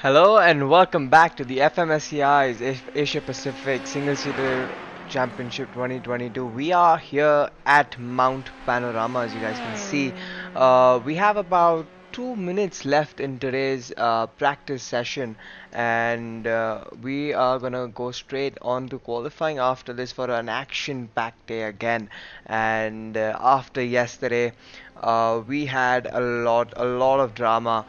Hello and welcome back to the FMSCI's Asia Pacific Single Seater Championship 2022. We are here at Mount Panorama, as you guys can see. We have about 2 minutes left in today's practice session, and we are gonna go straight on to qualifying after this for an action-packed day again. And after yesterday, we had a lot of drama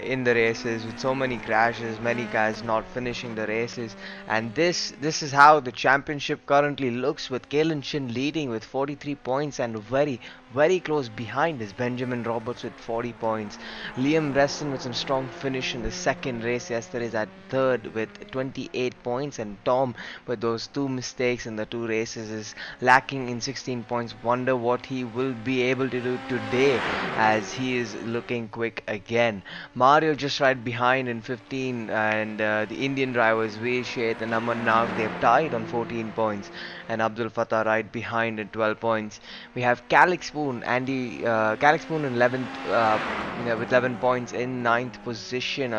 in the races with so many crashes, many guys not finishing the races, and this is how the championship currently looks, with Kalen Shin leading with 43 points, and very close behind is Benjamin Roberts with 40 points. Liam Reston with some strong finish in the second race yesterday is at third with 28 points, and Tom with those two mistakes in the two races is lacking in 16 points. Wonder what he will be able to do today, as he is looking quick again. Mario just right behind in 15, and the Indian drivers Veer Sheth and Aman Nag, they've tied on 14 points, and Abdul Fattah right behind at 12 points. We have Calix Spoon in 11th, with 11 points in ninth position,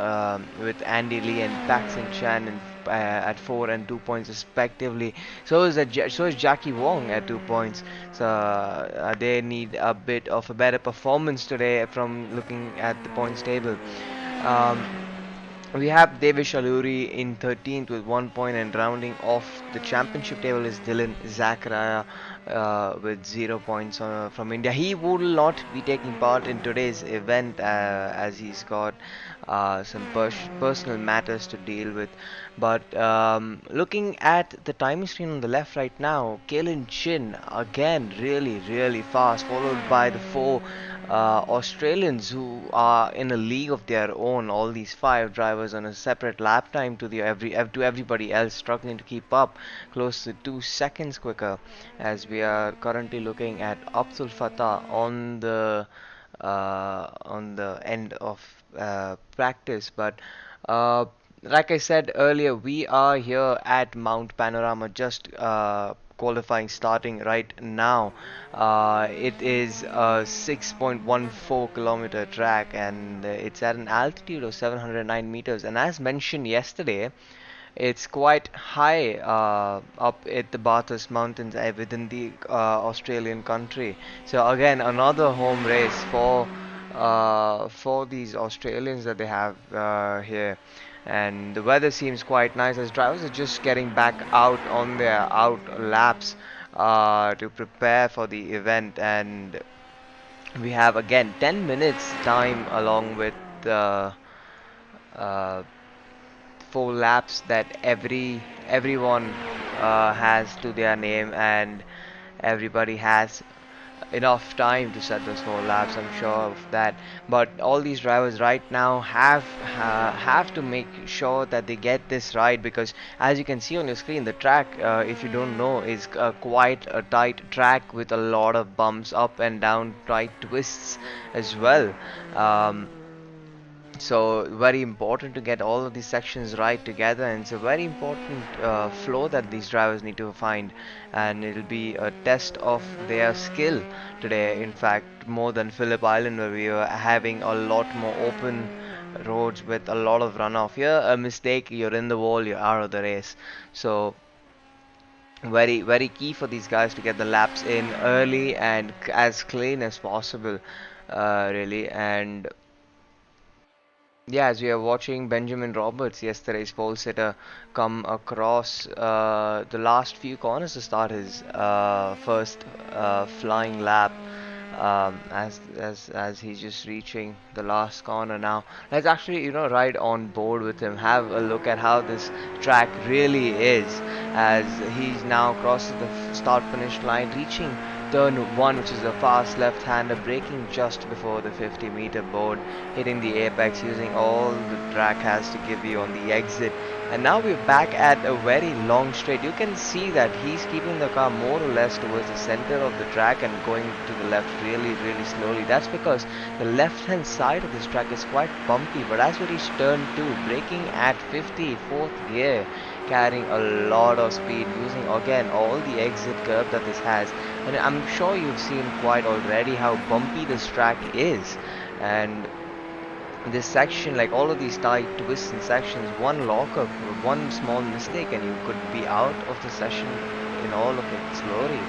with Andy Lee and Paxton Chan at 4 and 2 points respectively. So is Jackie Wong at 2 points. So they need a bit of a better performance today from looking at the points table. Um, we have Devish Aluri in 13th with 1 point, and rounding off the championship table is Dylan Zachariah with 0 points from India. He will not be taking part in today's event, as he's got some personal matters to deal with. But looking at the timing screen on the left right now, Kalen Chin again really fast, followed by the four Australians who are in a league of their own. All these five drivers on a separate lap time to everybody else, struggling to keep up, close to 2 seconds quicker. As we are currently looking at Abdul Fattah on the end of practice, but. Like I said earlier, we are here at Mount Panorama, just qualifying starting right now. It is a 6.14-kilometer track, and it's at an altitude of 709 meters. And as mentioned yesterday, it's quite high up at the Bathurst Mountains, within the Australian country. So again, another home race for these Australians that they have here. And the weather seems quite nice, as drivers are just getting back out on their out laps to prepare for the event. And we have again 10 minutes time, along with the uh, 4 laps that everyone has to their name, and everybody has enough time to set those 4 laps. I'm sure of that. But all these drivers right now have to make sure that they get this right, because as you can see on your screen, the track, if you don't know, is quite a tight track with a lot of bumps, up and down, tight twists as well. Um, so very important to get all of these sections right together, and it's a very important flow that these drivers need to find, and it'll be a test of their skill today. In fact, more than Phillip Island, where we were having a lot more open roads with a lot of runoff. Here, a mistake, you're in the wall, you're out of the race. So very key for these guys to get the laps in early and as clean as possible, really. And yeah, as we are watching Benjamin Roberts, yesterday's pole sitter, come across the last few corners to start his first flying lap, as he's just reaching the last corner now. Let's actually, ride on board with him, have a look at how this track really is, as he's now crosses the start-finish line, reaching turn 1, which is a fast left-hander, braking just before the 50-meter board, hitting the apex, using all the track has to give you on the exit. And now we're back at a very long straight. You can see that he's keeping the car more or less towards the center of the track and going to the left really slowly. That's because the left-hand side of this track is quite bumpy, but as we reach turn 2, braking at 54th gear, carrying a lot of speed, using again all the exit curve that this has. And I'm sure you've seen quite already how bumpy this track is, and this section, like all of these tight twists and sections, one lockup, one small mistake, and you could be out of the session in all of its glory.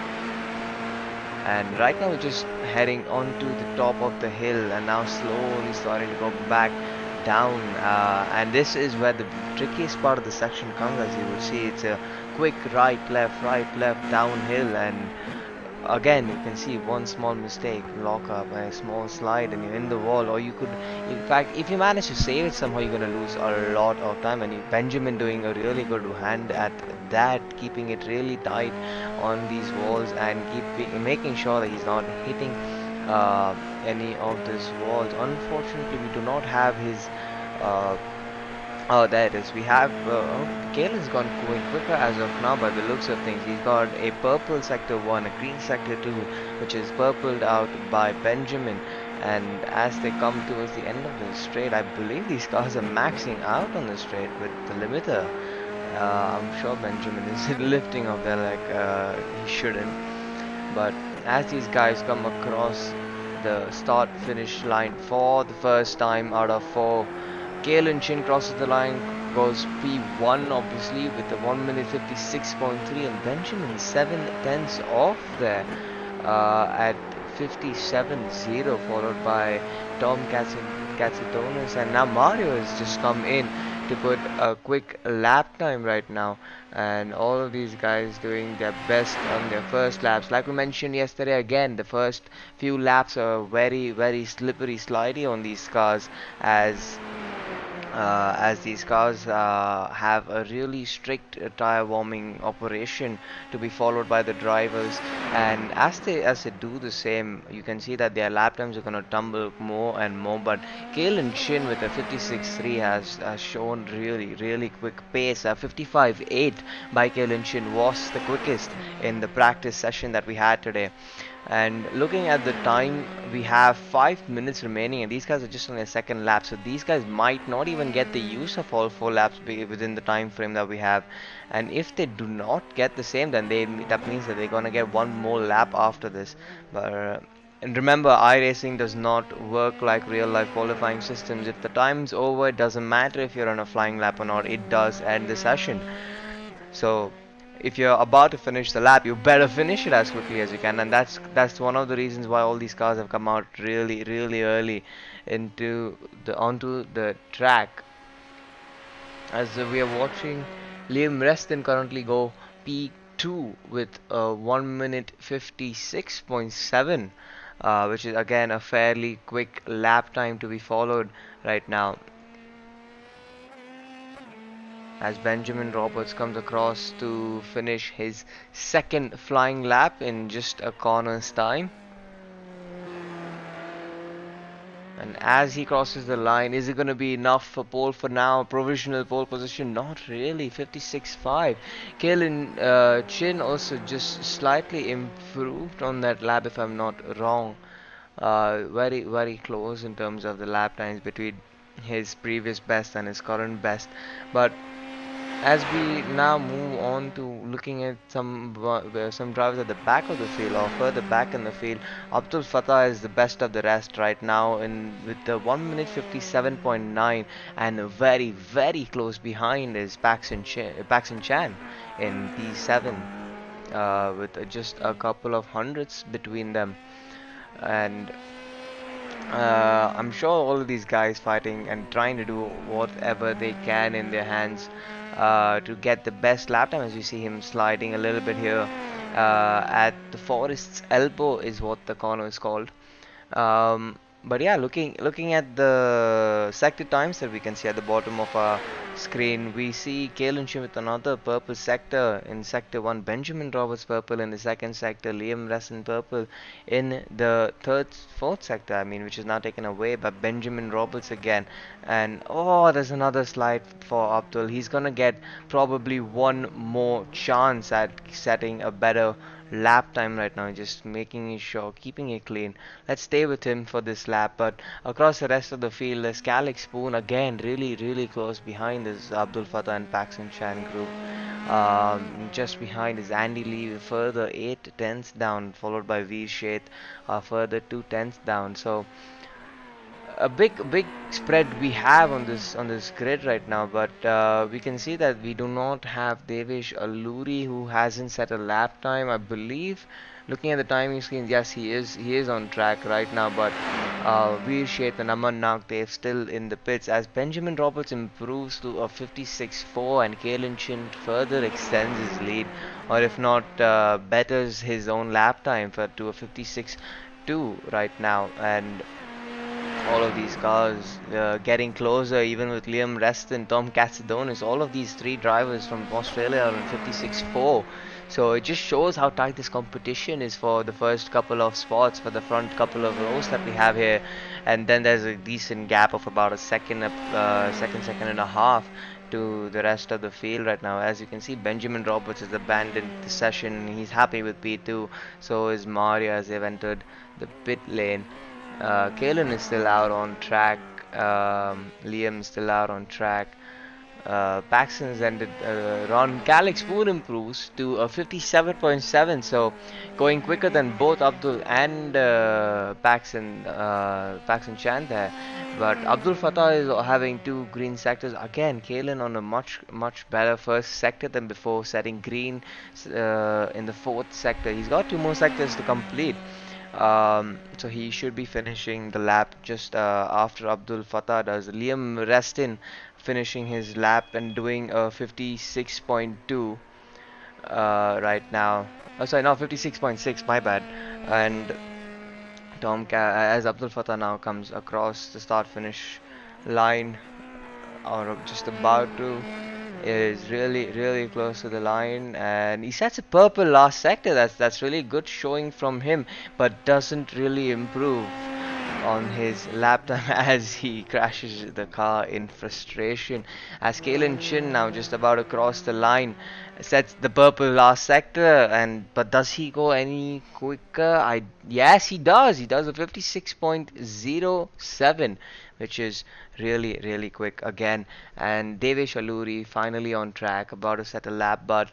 And right now we're just heading onto the top of the hill and now slowly starting to go back down. And this is where the trickiest part of the section comes. As you will see, it's a quick right, left, downhill, and again you can see one small mistake, lock up, a small slide, and you're in the wall. Or you could, in fact, if you manage to save it somehow, you're gonna lose a lot of time. And Benjamin doing a really good hand at that, keeping it really tight on these walls and making sure that he's not hitting uh, any of these walls. Unfortunately, we do not have his uh, oh, there it is. We have Kalen's gone going quicker as of now by the looks of things. He's got a purple sector 1, a green sector 2, which is purpled out by Benjamin. And as they come towards the end of the straight, I believe these cars are maxing out on the straight with the limiter. I'm sure Benjamin is lifting off there like he shouldn't. But as these guys come across the start finish line for the first time out of 4, Kalen Chin crosses the line, goes P1 obviously with the 1 minute 56.3, and Benjamin 7/10 off there at 57.0, followed by Tom Katsitonis, and now Mario has just come in to put a quick lap time right now. And all of these guys doing their best on their first laps. Like we mentioned yesterday, again, the first few laps are very slippery slidey on these cars, as these cars have a really strict tire warming operation to be followed by the drivers. And as they do the same, you can see that their lap times are going to tumble more and more. But Kalen Shin with a 56.3 has shown really quick pace. 55.8 by Kalen Shin was the quickest in the practice session that we had today. And looking at the time, we have 5 minutes remaining, and these guys are just on their second lap. So these guys might not even get the use of all 4 laps within the time frame that we have. And if they do not get the same, then that means that they're gonna get one more lap after this. But and remember, iRacing does not work like real life qualifying systems. If the time's over, it doesn't matter if you're on a flying lap or not. It does end the session. So if you're about to finish the lap, you better finish it as quickly as you can. And that's one of the reasons why all these cars have come out really early onto the track. As we are watching Liam Reston currently go P2 with 1 minute 56.7, which is again a fairly quick lap time to be followed right now, as Benjamin Roberts comes across to finish his second flying lap in just a corner's time. And as he crosses the line, is it going to be enough for pole for now? Provisional pole position? Not really. 56.5. Kalen Chin also just slightly improved on that lap, if I'm not wrong. Very close in terms of the lap times between his previous best and his current best. But as we now move on to looking at some drivers at the back of the field or further back in the field, Abdul Fattah is the best of the rest right now in with the 1 minute 57.9, and very close behind is Paxton Chan in P7 with just a couple of hundreds between them. And I'm sure all of these guys fighting and trying to do whatever they can in their hands to get the best lap time. As you see him sliding a little bit here at the Forest's elbow is what the corner is called. But yeah, looking at the sector times that we can see at the bottom of our screen, we see Kalen Shin with another purple sector in sector 1, Benjamin Roberts purple in the second sector, Liam Resson purple in the fourth sector, I mean, which is now taken away by Benjamin Roberts again. And oh, there's another slide for Abdul. He's gonna get probably one more chance at setting a better lap time right now, just making it sure, keeping it clean. Let's stay with him for this lap. But across the rest of the field, there's Calix Spoon again, really close behind this Abdul Fattah and Paxton Chan group. Just behind is Andy Lee, further 8/10 down, followed by Veer Sheth, further 2/10 down. So a big spread we have on this grid right now, but we can see that we do not have Devesh Alluri, who hasn't set a lap time, I believe. Looking at the timing screen, yes, he is on track right now, but Veer Sheth and Aman Nagdev still in the pits as Benjamin Roberts improves to a 56.4 and Kalen Chin further extends his lead, or if not, betters his own lap time to a 56.2 right now. And all of these cars getting closer, even with Liam Reston, Tom Katsadonis, all of these three drivers from Australia are in 56.4. So it just shows how tight this competition is for the first couple of spots, for the front couple of rows that we have here. And then there's a decent gap of about a second, second and a half to the rest of the field right now. As you can see, Benjamin Roberts has abandoned the session. He's happy with P2. So is Mario as they've entered the pit lane. Kalen is still out on track. Liam's still out on track. Paxton's ended run. Calix Poor improves to a 57.7, so going quicker than both Abdul and Paxton Chan there. But Abdul Fatah is having two green sectors again. Kalen on a much better first sector than before, setting green in the fourth sector. He's got two more sectors to complete. So he should be finishing the lap just after Abdul Fatah does. Liam Reston finishing his lap and doing a 56.2 right now. Oh, sorry, no, 56.6, my bad. And as Abdul Fatah now comes across the start finish line, or just about to, is really close to the line, and he sets a purple last sector. That's really good showing from him, but doesn't really improve on his lap time as he crashes the car in frustration. As Kalen Chin now just about to cross the line sets the purple last sector, and but does he go any quicker? Yes, he does. He does a 56.07, which is really quick again. And Devesh Alluri finally on track, about to set a lap, but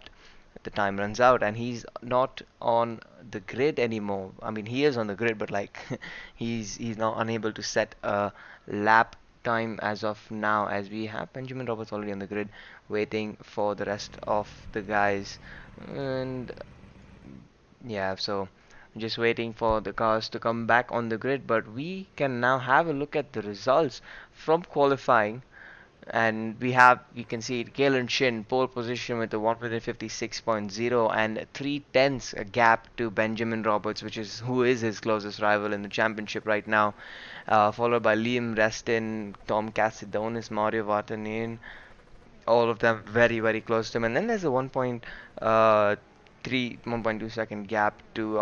the time runs out and he's not on the grid anymore. I mean, he is on the grid, but like he's now unable to set a lap time as of now, as we have Benjamin Roberts already on the grid waiting for the rest of the guys. And yeah, so just waiting for the cars to come back on the grid, but we can now have a look at the results from qualifying. And we can see Kalen Shin pole position with a 156.0 and 3/10 a gap to Benjamin Roberts, who is his closest rival in the championship right now, followed by Liam Reston, Tom Cassidonis, Mario Vatanen, all of them very close to him. And then there's a 1.2 second gap to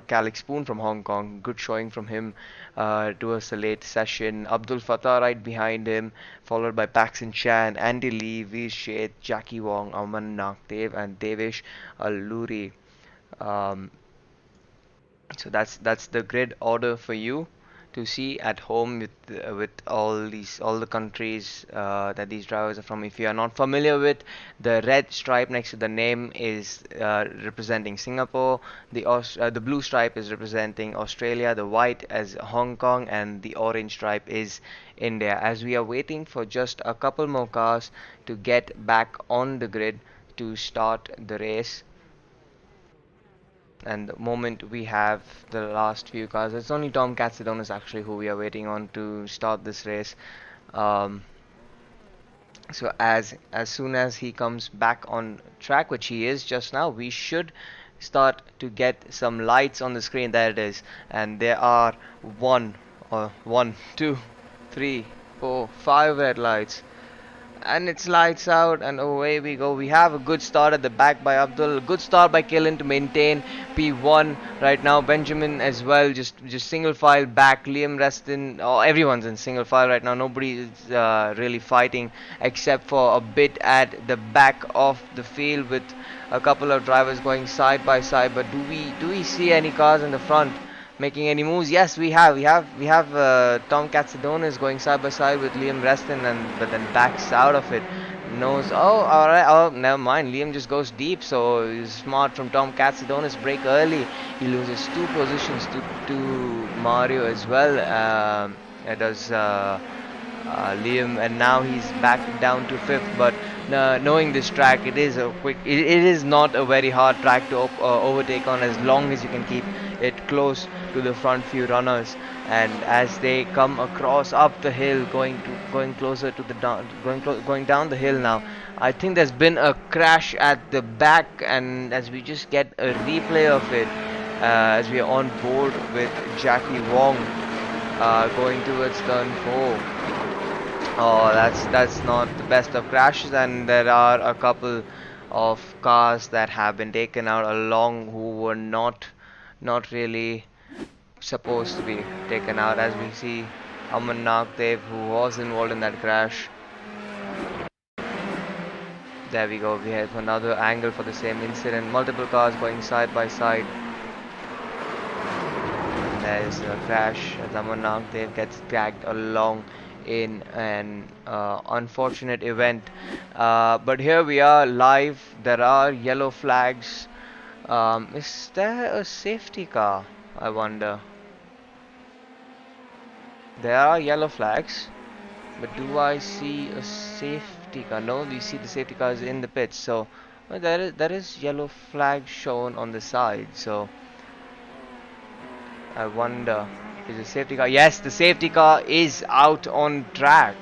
Calix Spoon from Hong Kong. Good showing from him towards the late session. Abdul Fatah right behind him, followed by Paxton Chan, Andy Lee, Veer Sheth, Jackie Wong, Aman Nagdev, and Devesh Alluri. Um, so that's the grid order for you to see at home with all the countries that these drivers are from. If you are not familiar with, the red stripe next to the name is representing Singapore. The blue stripe is representing Australia. The white as Hong Kong, and the orange stripe is India. As we are waiting for just a couple more cars to get back on the grid to start the race. And the moment we have the last few cars, it's only Tom Katsadonis actually who we are waiting on to start this race. Um, so as soon as he comes back on track, which he is just now, we should start to get some lights on the screen. There it is, and there are one, two, three, four, five red lights. And it's lights out and away we go. We have a good start at the back by Abdul. Good start by Kellen to maintain P1 right now. Benjamin as well, just single file back. Liam Reston, everyone's in single file right now. Nobody is really fighting except for a bit at the back of the field with a couple of drivers going side by side. But do we see any cars in the front making any moves? Yes, we have Tom Katsadonis going side by side with Liam Reston, but then backs out of it. Knows, alright, never mind. Liam just goes deep, so it's smart from Tom Katsadonis. Break early. He loses two positions to Mario as well. does Liam, and now he's back down to fifth. But knowing this track, it is a quick. It is not a very hard track to overtake on, as long as you can keep it close to the front few runners. And as they come across up the hill, going closer to the going down the hill now, I think there's been a crash at the back, and as we just get a replay of it, as we are on board with Jackie Wong going towards turn 4. Oh, that's not the best of crashes, and there are a couple of cars that have been taken out along who were not really supposed to be taken out. As we see Aman Nagdev, who was involved in that crash. There we go. We have another angle for the same incident. Multiple cars going side by side. And there is a crash as Aman Nagdev gets dragged along in an unfortunate event. But here we are live. There are yellow flags. Is there a safety car? I wonder. There are yellow flags, but do I see a safety car? No, we see the safety cars in the pits. So well, there is yellow flag shown on the side. So I wonder, is the safety car? Yes, the safety car is out on track.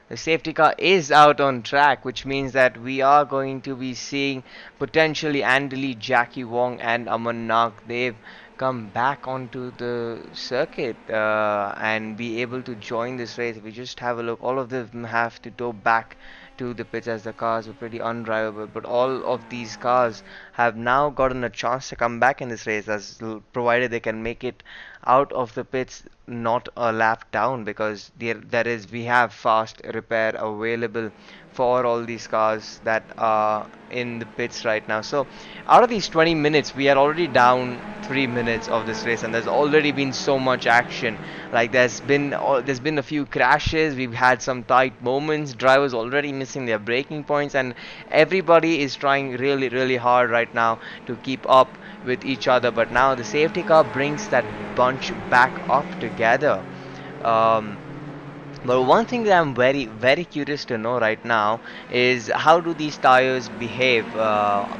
The safety car is out on track, which means that we are going to be seeing potentially Andy, Jackie Wong, and Aman Nagdev come back onto the circuit and be able to join this race. If we just have a look, all of them have to go back to the pits as the cars were pretty undrivable. But all of these cars have now gotten a chance to come back in this race, as provided they can make it out of the pits not a lap down, because we have fast repair available for all these cars that are in the pits right now. So out of these 20 minutes, we are already down 3 minutes of this race, and there's already been so much action. Like there's been a few crashes, we've had some tight moments, drivers already missing their braking points, and everybody is trying really hard right now to keep up with each other. But now the safety car brings that bunch back up together. um, but one thing that I'm very curious to know right now is, how do these tires behave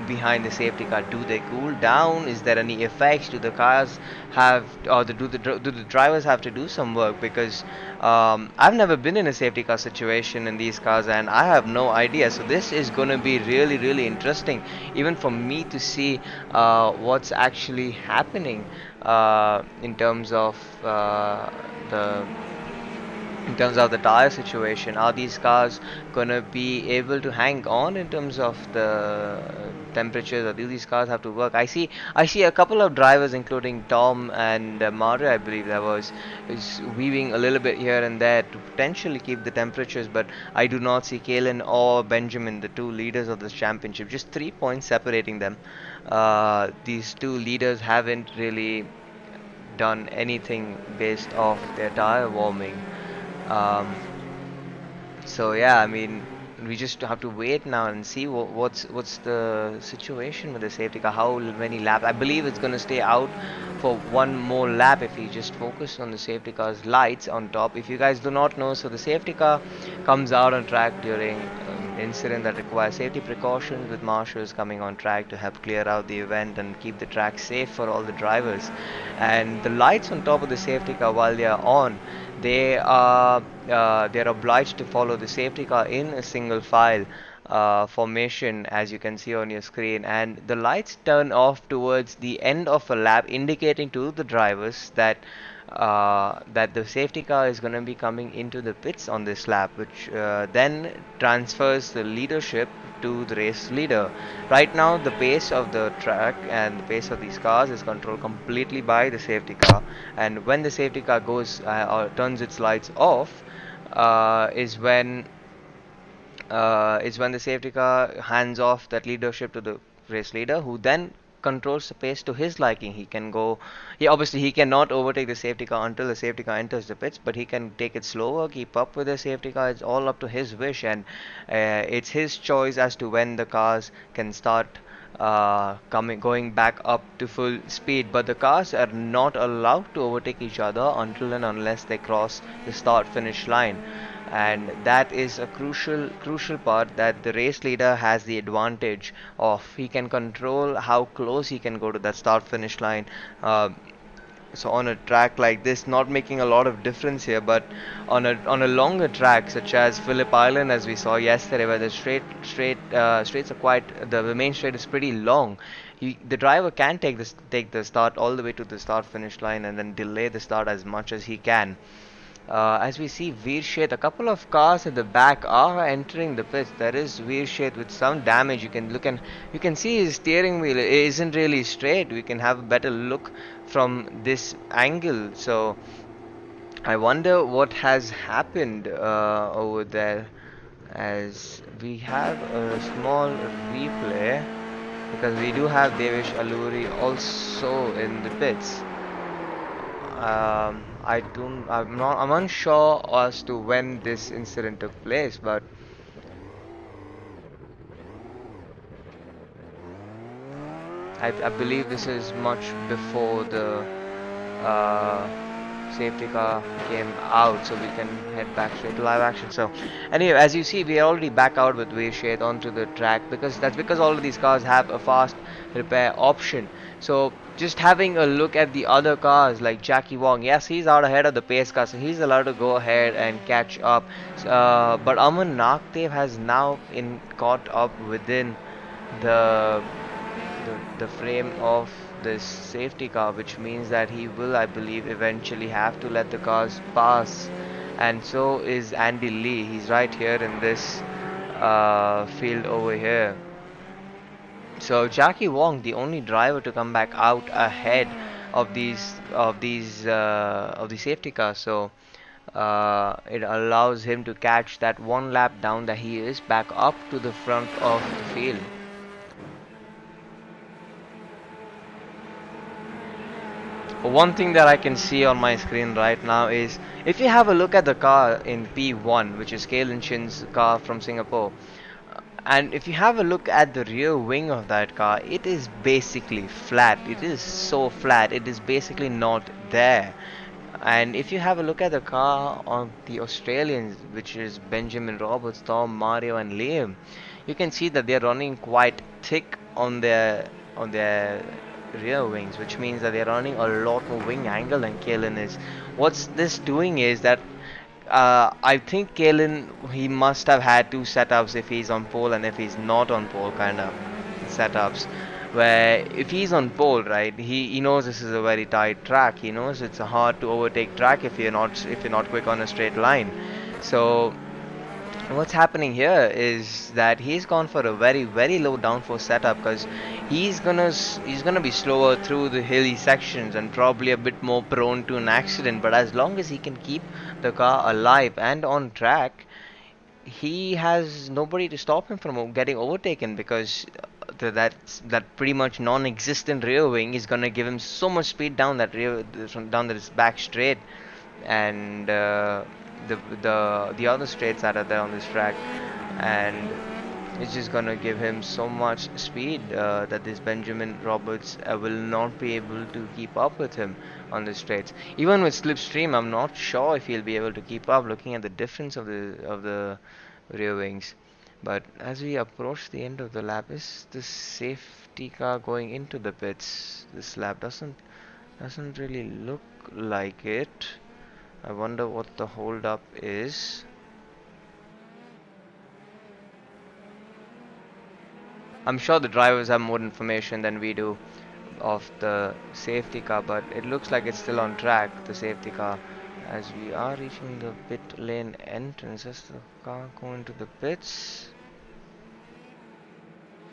behind the safety car? Do they cool down? Is there any effects? Do the cars have, or do the drivers have to do some work? Because I've never been in a safety car situation in these cars, and I have no idea. So this is going to be really interesting, even for me to see what's actually happening in terms of the tire situation. Are these cars gonna be able to hang on in terms of the temperatures, or do these cars have to work? I see a couple of drivers, including Tom and Mario, I believe that was, is weaving a little bit here and there to potentially keep the temperatures, but I do not see Kalen or Benjamin, the two leaders of this championship. Just 3 points separating them. These two leaders haven't really done anything based off their tire warming. Um, so yeah, I mean, we just have to wait now and see what's the situation with the safety car. How many laps? I believe it's gonna stay out for one more lap if we just focus on the safety car's lights on top. If you guys do not know, so the safety car comes out on track during incident that requires safety precautions, with marshals coming on track to help clear out the event and keep the track safe for all the drivers. And the lights on top of the safety car, while they are on, they're obliged to follow the safety car in a single file formation, as you can see on your screen, and the lights turn off towards the end of a lap, indicating to the drivers that that the safety car is going to be coming into the pits on this lap, which then transfers the leadership to the race leader. Right now, the pace of the track and the pace of these cars is controlled completely by the safety car, and when the safety car goes or turns its lights off, uh, is when is when the safety car hands off that leadership to the race leader, who then controls the pace to his liking. He can go, yeah, obviously he cannot overtake the safety car until the safety car enters the pits, but he can take it slower, keep up with the safety car. It's all up to his wish, and it's his choice as to when the cars can start going back up to full speed, but the cars are not allowed to overtake each other until and unless they cross the start finish line. And that is a crucial part that the race leader has the advantage of. He can control how close he can go to that start finish line. uh, so on a track like this, not making a lot of difference here, but on a longer track such as Phillip Island, as we saw yesterday, where the straights are quite, the main straight is pretty long. The driver can take the start all the way to the start finish line and then delay the start as much as he can. As we see Veer Sheth, a couple of cars at the back are entering the pits. There is Veer Sheth with some damage. You can see his steering wheel isn't really straight. We can have a better look from this angle. So I wonder what has happened over there. As we have a small replay, because we do have Devesh Alluri also in the pits. I'm unsure as to when this incident took place, but I believe this is much before the safety car came out, so we can head back straight to live action. So anyway, as you see, we are already back out with Veer onto the track, because all of these cars have a fast repair option. So just having a look at the other cars like Jackie Wong, yes, he's out ahead of the pace car, so he's allowed to go ahead and catch up. But Aman Nagdev has now caught up within the the frame of this safety car, which means that he will, I believe, eventually have to let the cars pass. And so is Andy Lee. He's right here in this field over here. So Jackie Wong, the only driver to come back out ahead of the safety cars. So it allows him to catch that one lap down that he is back up to the front of the field. One thing that I can see on my screen right now is, if you have a look at the car in P1, which is Kalen Chin's car from Singapore, and if you have a look at the rear wing of that car, it is basically flat. It is so flat, it is basically not there. And if you have a look at the car of the Australians, which is Benjamin Roberts, Tom, Mario and Liam, you can see that they're running quite thick on their rear wings, which means that they're running a lot more wing angle than Kalen is. What's this doing is that I think Kalen, he must have had two setups, if he's on pole and if he's not on pole kind of setups. Where if he's on pole, right, he knows this is a very tight track. He knows it's a hard to overtake track if you're not quick on a straight line. So what's happening here is that he's gone for a very low downforce setup, because he's gonna be slower through the hilly sections and probably a bit more prone to an accident. But as long as he can keep the car alive and on track, he has nobody to stop him from getting overtaken, because that pretty much non-existent rear wing is gonna give him so much speed down this back straight, and the other straights that are there on this track, and it's just gonna give him so much speed that this Benjamin Roberts will not be able to keep up with him on the straights. Even with slipstream, I'm not sure if he'll be able to keep up, looking at the difference of the rear wings. But as we approach the end of the lap, is the safety car going into the pits? This lap doesn't really look like it. I wonder what the hold up is. I'm sure the drivers have more information than we do of the safety car, but it looks like it's still on track, the safety car. As we are reaching the pit lane entrance, is the car going to the pits?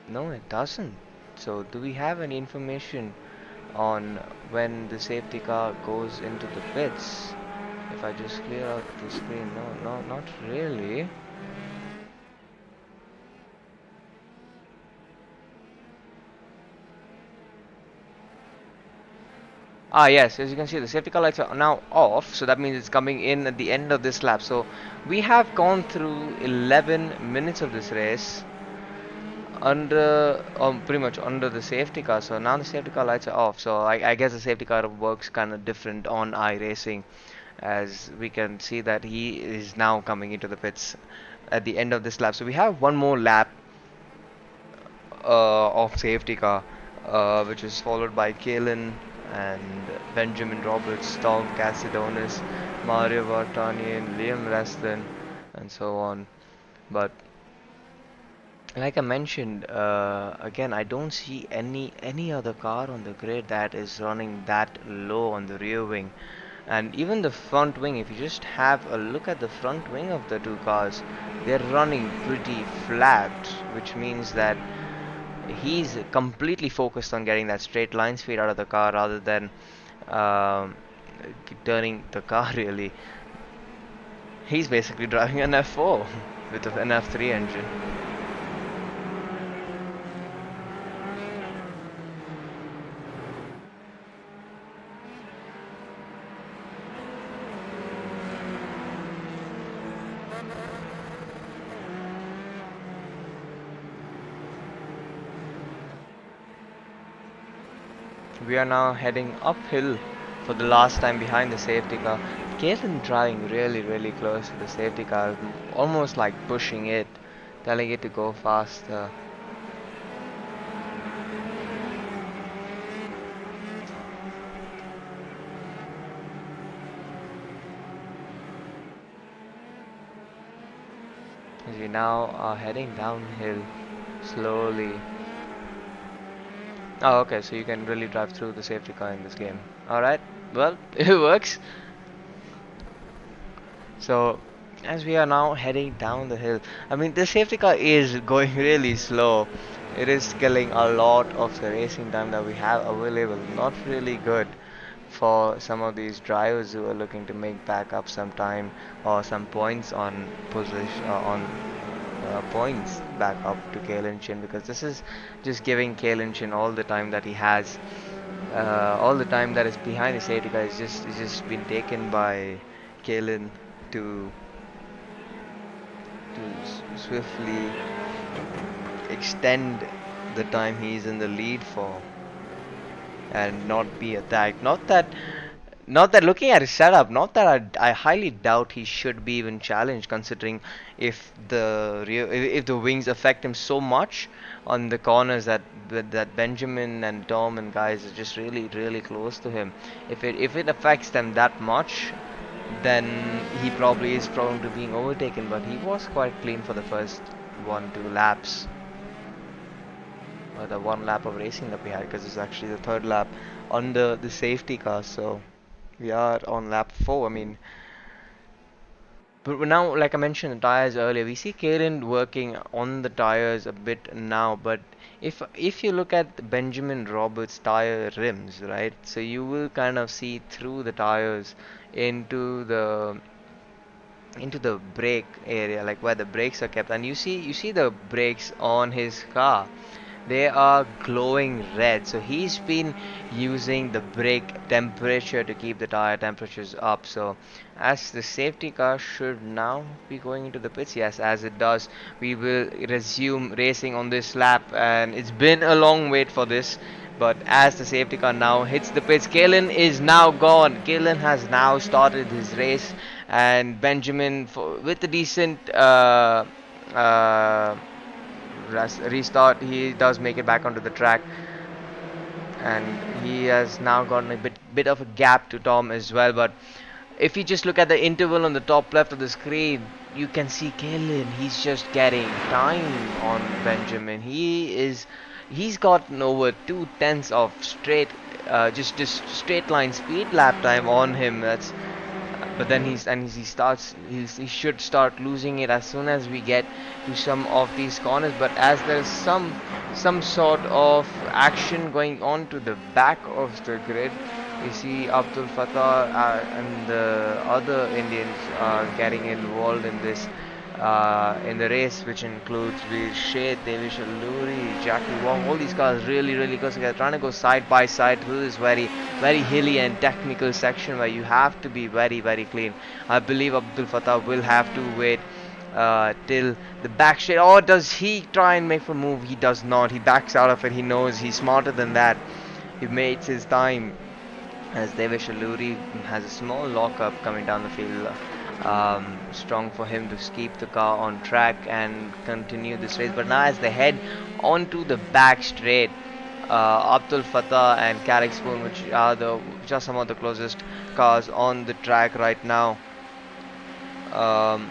No, it doesn't. So do we have any information on when the safety car goes into the pits? If I just clear out the screen, no, not really. Ah yes, as you can see, the safety car lights are now off, so that means it's coming in at the end of this lap. So we have gone through 11 minutes of this race. pretty much under the safety car. So now the safety car lights are off. So I guess the safety car works kind of different on iRacing, as we can see that he is now coming into the pits at the end of this lap. So we have one more lap of safety car, which is followed by Kalen and Benjamin Roberts, Tom Cassidonis, Mario Vartanian, Liam Reston, and so on. But like I mentioned, again, I don't see any other car on the grid that is running that low on the rear wing. And even the front wing, if you just have a look at the front wing of the two cars, they're running pretty flat, which means that he's completely focused on getting that straight line speed out of the car rather than um, turning the car really. He's basically driving an F4 with an F3 engine. We are now heading uphill for the last time behind the safety car. Caitlin driving really close to the safety car, almost like pushing it, telling it to go faster. As we now are heading downhill slowly. Oh, okay, so you can really drive through the safety car in this game. Alright, well, it works. So, as we are now heading down the hill, I mean, the safety car is going really slow. It is killing a lot of the racing time that we have available. Not really good for some of these drivers who are looking to make back up some time or some points on position on points back up to Kalen Chin, because this is just giving Kalen Chin all the time that he has. All the time that is behind the safety car is just been taken by Kalen to swiftly extend the time he's in the lead for and not be attacked. Not that looking at his setup, not that I highly doubt he should be even challenged, considering if the wings affect him so much on the corners that Benjamin and Tom and guys are just really close to him. If it affects them that much, then he probably is prone to being overtaken. But he was quite clean for the first 1-2 laps, or the one lap of racing that we had, because it's actually the third lap under the safety car. So we are on lap 4. I mean, but now, like I mentioned, the tires earlier, we see Kaden working on the tires a bit now. But if you look at Benjamin Roberts' tire rims, right? So you will kind of see through the tires into the brake area, like where the brakes are kept, and you see the brakes on his car. They are glowing red. So he's been using the brake temperature to keep the tire temperatures up. So as the safety car should now be going into the pits, yes, as it does, we will resume racing on this lap. And it's been a long wait for this. But as the safety car now hits the pits, Kalen is now gone. Kalen has now started his race, and Benjamin, with a decent uh, restart, he does make it back onto the track, and he has now gotten a bit of a gap to Tom as well. But if you just look at the interval on the top left of the screen, you can see Kalen. He's just getting time on Benjamin. He's gotten over 2/10 of straight, just straight line speed lap time on him. But then he should start losing it as soon as we get to some of these corners. But as there's some sort of action going on to the back of the grid, we see Abdul Fattah and the other Indians are getting involved in the race, which includes Veer Sheth, Devish Alluri, Jackie Wong. All these cars really close together, trying to go side by side through this very hilly and technical section where you have to be very clean. I believe Abdul Fattah will have to wait till the back straight. Or does he try and make for a move? He does not. He backs out of it. He knows he's smarter than that. He makes his time as Devesh Alluri has a small lockup coming down the field. Strong for him to keep the car on track and continue this race. But now as they head onto the back straight, Abdul Fattah and Carrick Spoon, which are some of the closest cars on the track right now, um,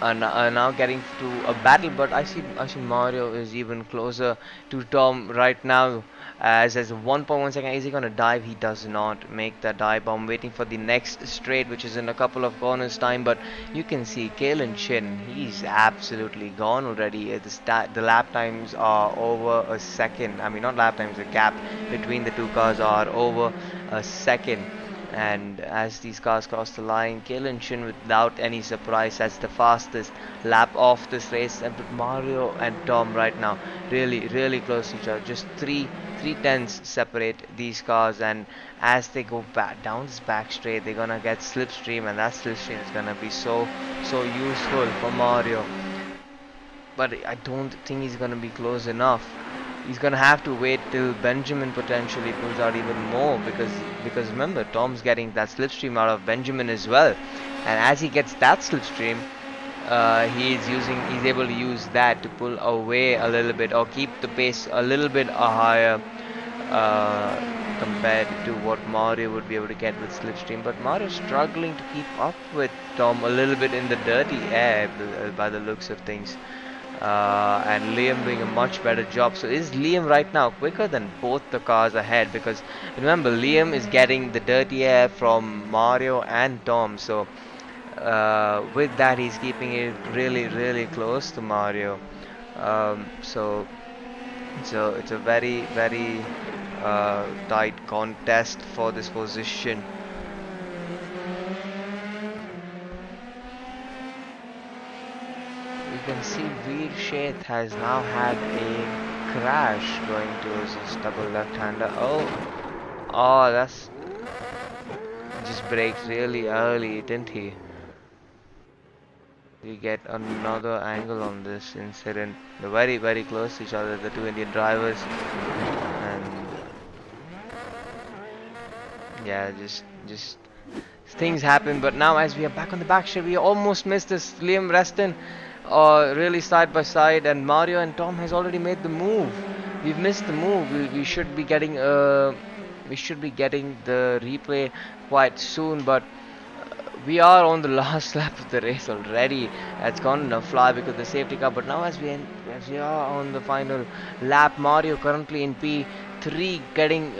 are now getting to a battle. But I see Mario is even closer to Tom right now. As there's 1.1 second, is he gonna dive? He does not make that dive. I'm waiting for the next straight, which is in a couple of corners time. But you can see Kalen Chin, he's absolutely gone already. The lap times are over a second. I mean, not lap times, the gap between the two cars are over a second. And as these cars cross the line, Kalen Chin, without any surprise, has the fastest lap of this race. And with Mario and Tom right now really, really close to each other, just three tenths separate these cars. And as they go back down this back straight, they're gonna get slipstream, and that slipstream is gonna be so useful for Mario. But I don't think he's gonna be close enough. He's gonna have to wait till Benjamin potentially pulls out even more, because remember, Tom's getting that slipstream out of Benjamin as well. And as he gets that slipstream, he's able to use that to pull away a little bit or keep the pace a little bit higher, compared to what Mario would be able to get with slipstream. But Mario's struggling to keep up with Tom a little bit in the dirty air by the looks of things. And Liam doing a much better job. So is Liam right now quicker than both the cars ahead? Because remember, Liam is getting the dirty air from Mario and Tom. So with that, he's keeping it really, really close to Mario. So it's a very, very tight contest for this position. You can see Veer Sheth has now had a crash going towards his double left-hander. Oh, that's just braked really early, didn't he? We get another angle on this incident. They're very, very close to each other, the two Indian drivers, and yeah, just things happen. But now, as we are back on the back straight, we almost missed this. Liam Reston really side by side, and Mario and Tom has already made the move. We've missed the move. We should be getting the replay quite soon, but we are on the last lap of the race already. It's gone in a fly because of the safety car. But now as we are on the final lap, Mario currently in P3, getting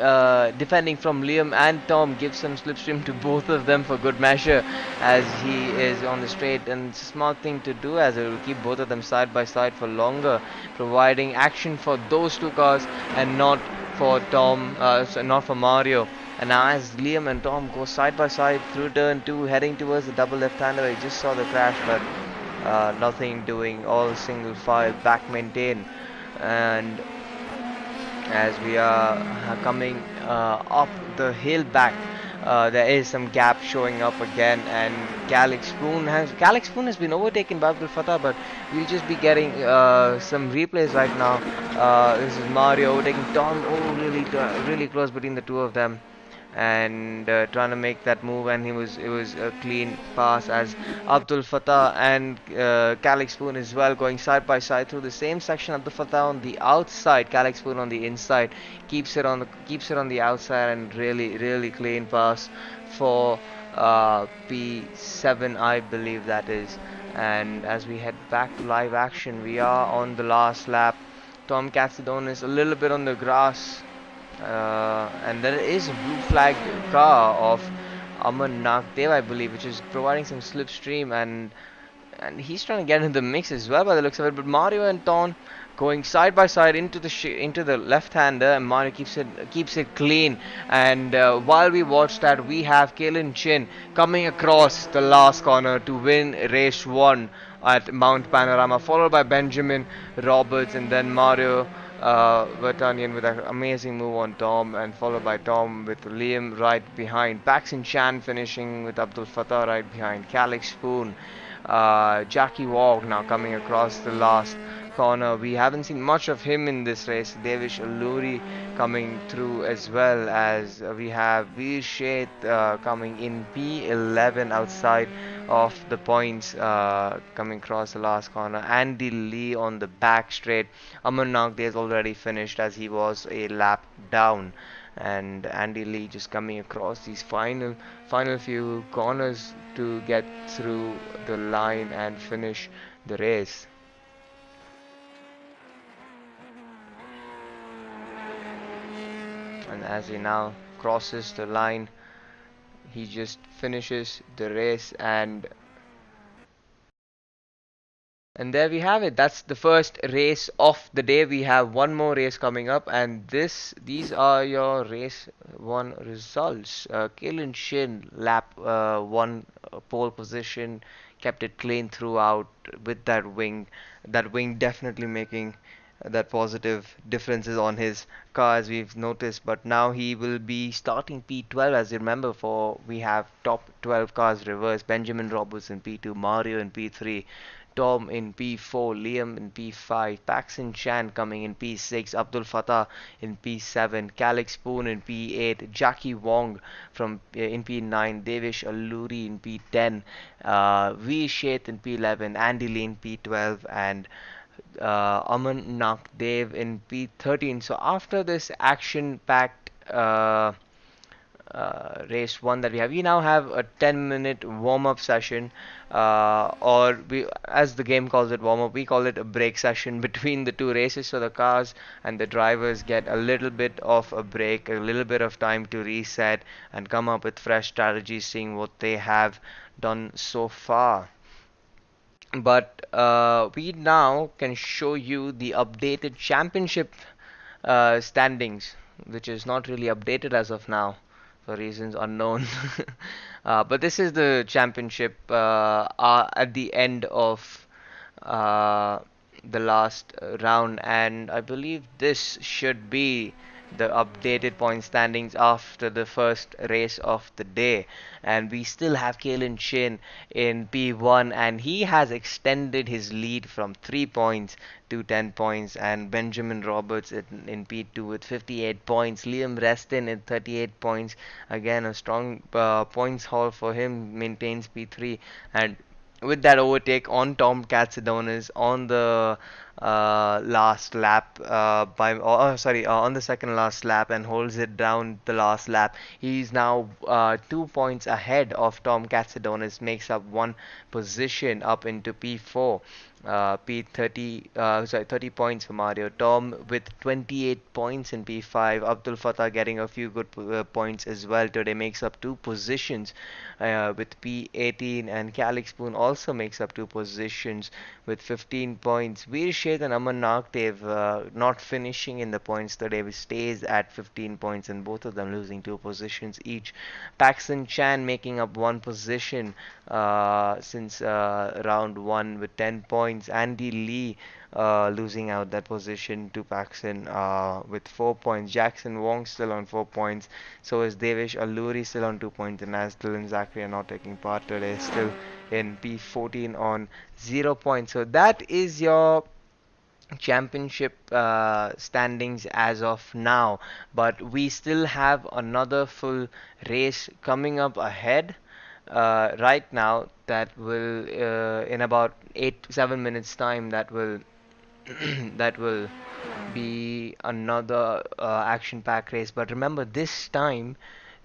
defending from Liam and Tom, gives some slipstream to both of them for good measure as he is on the straight. And it's a smart thing to do, as it will keep both of them side by side for longer, providing action for those two cars and not for not for Mario. And now as Liam and Tom go side by side through turn 2, heading towards the double left-hander, he just saw the crash, but nothing doing, all single file, back maintain. And as we are coming up the hill back, there is some gap showing up again, and Calix Spoon has been overtaken by Abdul Fattah, but we'll just be getting some replays right now. This is Mario overtaking Tom. Oh, really close between the two of them, and trying to make that move, and it was a clean pass as Abdul Fattah and Calix Spoon as well going side by side through the same section. Abdul Fattah on the outside, Calix Spoon on the inside, keeps it on the outside, and really clean pass for P7, I believe that is. And as we head back to live action, we are on the last lap. Tom Katsudonis a little bit on the grass. And there is a blue flag car of Aman Nagdev, I believe, which is providing some slipstream, and he's trying to get into the mix as well by the looks of it. But Mario and Tom going side by side into the left-hander, and Mario keeps it clean. And while we watch that, we have Kalen Chin coming across the last corner to win race 1 at Mount Panorama, followed by Benjamin Roberts, and then Mario Vertanian with an amazing move on Tom, and followed by Tom with Liam right behind. Paxton Chan finishing with Abdul Fattah right behind. Calix Spoon, Jackie Wong now coming across the last corner. We haven't seen much of him in this race. Devish Alluri coming through, as well as we have Veer Sheth coming in P11 outside of the points, coming across the last corner. Andy Lee on the back straight. Aman Nagde is already finished as he was a lap down, and Andy Lee just coming across these final few corners to get through the line and finish the race. And as he now crosses the line, he just finishes the race, and there we have it. That's the first race of the day. We have one more race coming up, and these are your race one results. Kalen Shin, lap one, pole position, kept it clean throughout with that wing definitely making that positive differences on his car, as we've noticed. But now he will be starting P12, as you remember, for we have top 12 cars reverse. Benjamin Roberts in P2, Mario in P3, Tom in P4, Liam in P5, Paxton Chan coming in P6, Abdul Fattah in P7, Calix Spoon in P8, Jackie Wong in P9, Devish Alluri in P10, V Sheth in P11, Andy Lee in P12, and Aman Nakdev in P13. So after this action-packed race one that we now have a 10-minute warm-up session, or as the game calls it, warm-up. We call it a break session between the two races, so the cars and the drivers get a little bit of a break, a little bit of time to reset and come up with fresh strategies, seeing what they have done so far. But we now can show you the updated championship standings, which is not really updated as of now for reasons unknown. But this is the championship at the end of uh, the last round, and I believe this should be the updated point standings after the first race of the day. And we still have Kalen Shin in P1, and he has extended his lead from 3 points to 10 points. And Benjamin Roberts in P2 with 58 points. Liam Reston in 38 points. Again, a strong points haul for him, maintains P3. And with that overtake on Tom Katsidonis on the last lap on the second last lap, and holds it down the last lap. He's now 2 points ahead of Tom Katsidonis, makes up one position up into P4. P30, 30 points for Mario. Tom with 28 points in P5. Abdul Fattah getting a few good points as well today, makes up two positions with P18, and Calix Spoon also makes up two positions with 15 points. Veer Sheth and Aman Nagdev not finishing in the points today, which stays at 15 points, and both of them losing two positions each. Paxton Chan making up one position since round one with 10 points. Andy Lee losing out that position to Paxton with 4 points. Jackson Wong still on 4 points. So is Devish Alluri still on 2 points. And as Dylan Zachary are not taking part today, still in P14 on 0 points. So that is your championship standings as of now. But we still have another full race coming up ahead right now, that will in about 8 to 7 minutes time, that will that will be another action pack race. But remember, this time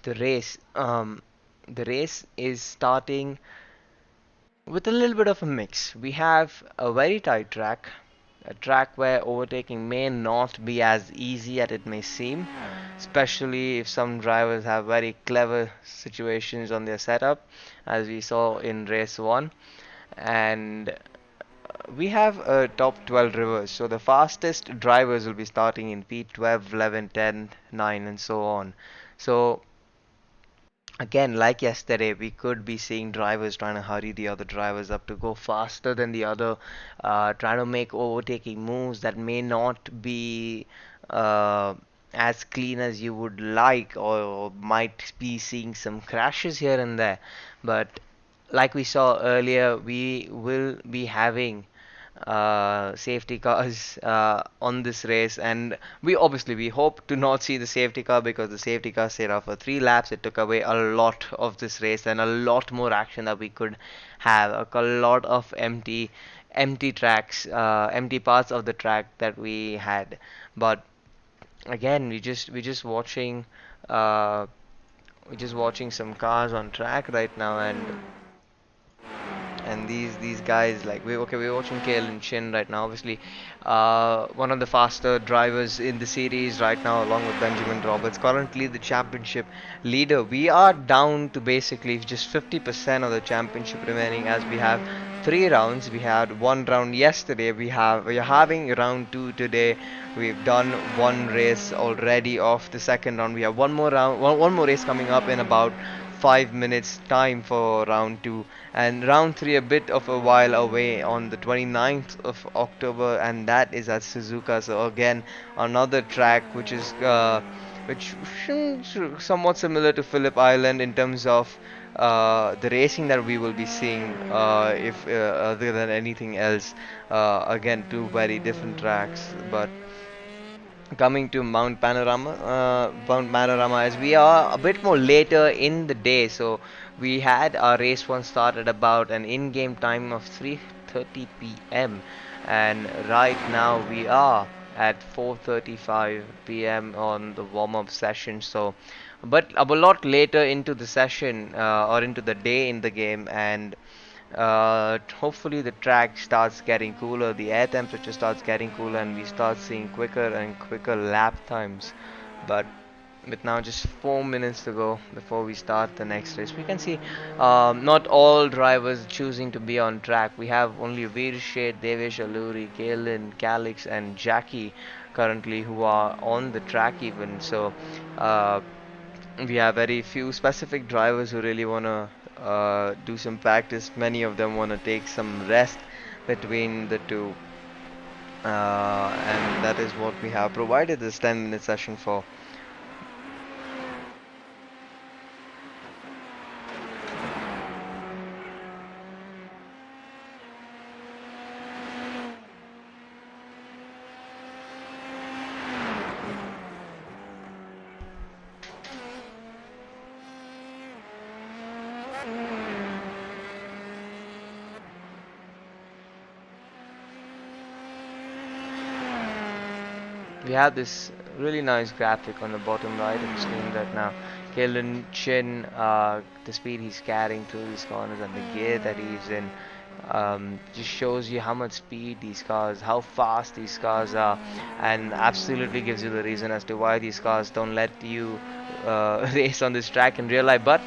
the race the race is starting with a little bit of a mix. We have a very tight track, a track where overtaking may not be as easy as it may seem, especially if some drivers have very clever situations on their setup, as we saw in race 1. And we have a top 12 rivers, so the fastest drivers will be starting in P12, 11, 10, 9, and so on. So again, like yesterday, we could be seeing drivers trying to hurry the other drivers up to go faster than the other, trying to make overtaking moves that may not be uh, as clean as you would like, or might be seeing some crashes here and there. But like we saw earlier, we will be having safety cars on this race, and we hope to not see the safety car, because the safety car stayed off for 3 laps. It took away a lot of this race and a lot more action that we could have, a lot of empty tracks, empty parts of the track that we had. But again, uh, we're just watching some cars on track right now, and these guys, like, we're watching Kale and Chin right now, obviously one of the faster drivers in the series right now, along with Benjamin Roberts, currently the championship leader. We are down to basically just 50% of the championship remaining, as we have 3 rounds. We had 1 round yesterday, we're having round 2 today. We've done 1 race already off the second round. We have one more race coming up in about 5 minutes time for round 2, and round 3 a bit of a while away on the 29th of October, and that is at Suzuka. So again, another track which somewhat similar to Phillip Island in terms of the racing that we will be seeing, if other than anything else. Again, two very different tracks, but coming to Mount Panorama, as we are a bit more later in the day. So we had our race one start at about an in-game time of 3:30 p.m. and right now we are at 4:35 p.m. on the warm-up session. So, but a lot later into the session, or into the day in the game, and hopefully the track starts getting cooler, the air temperature starts getting cooler, and we start seeing quicker and quicker lap times. But with now just 4 minutes to go before we start the next race, we can see not all drivers choosing to be on track. We have only Veershed, Devesh Alluri, Galen, Calix, and Jackie currently who are on the track even. So uh, we have very few specific drivers who really want to do some practice. Many of them want to take some rest between the two, and that is what we have provided this 10-minute session for. We have this really nice graphic on the bottom right of the screen right now. Kalen Chin, the speed he's carrying through these corners and the gear that he's in, just shows you how much speed these cars, how fast these cars are, and absolutely gives you the reason as to why these cars don't let you race on this track in real life. But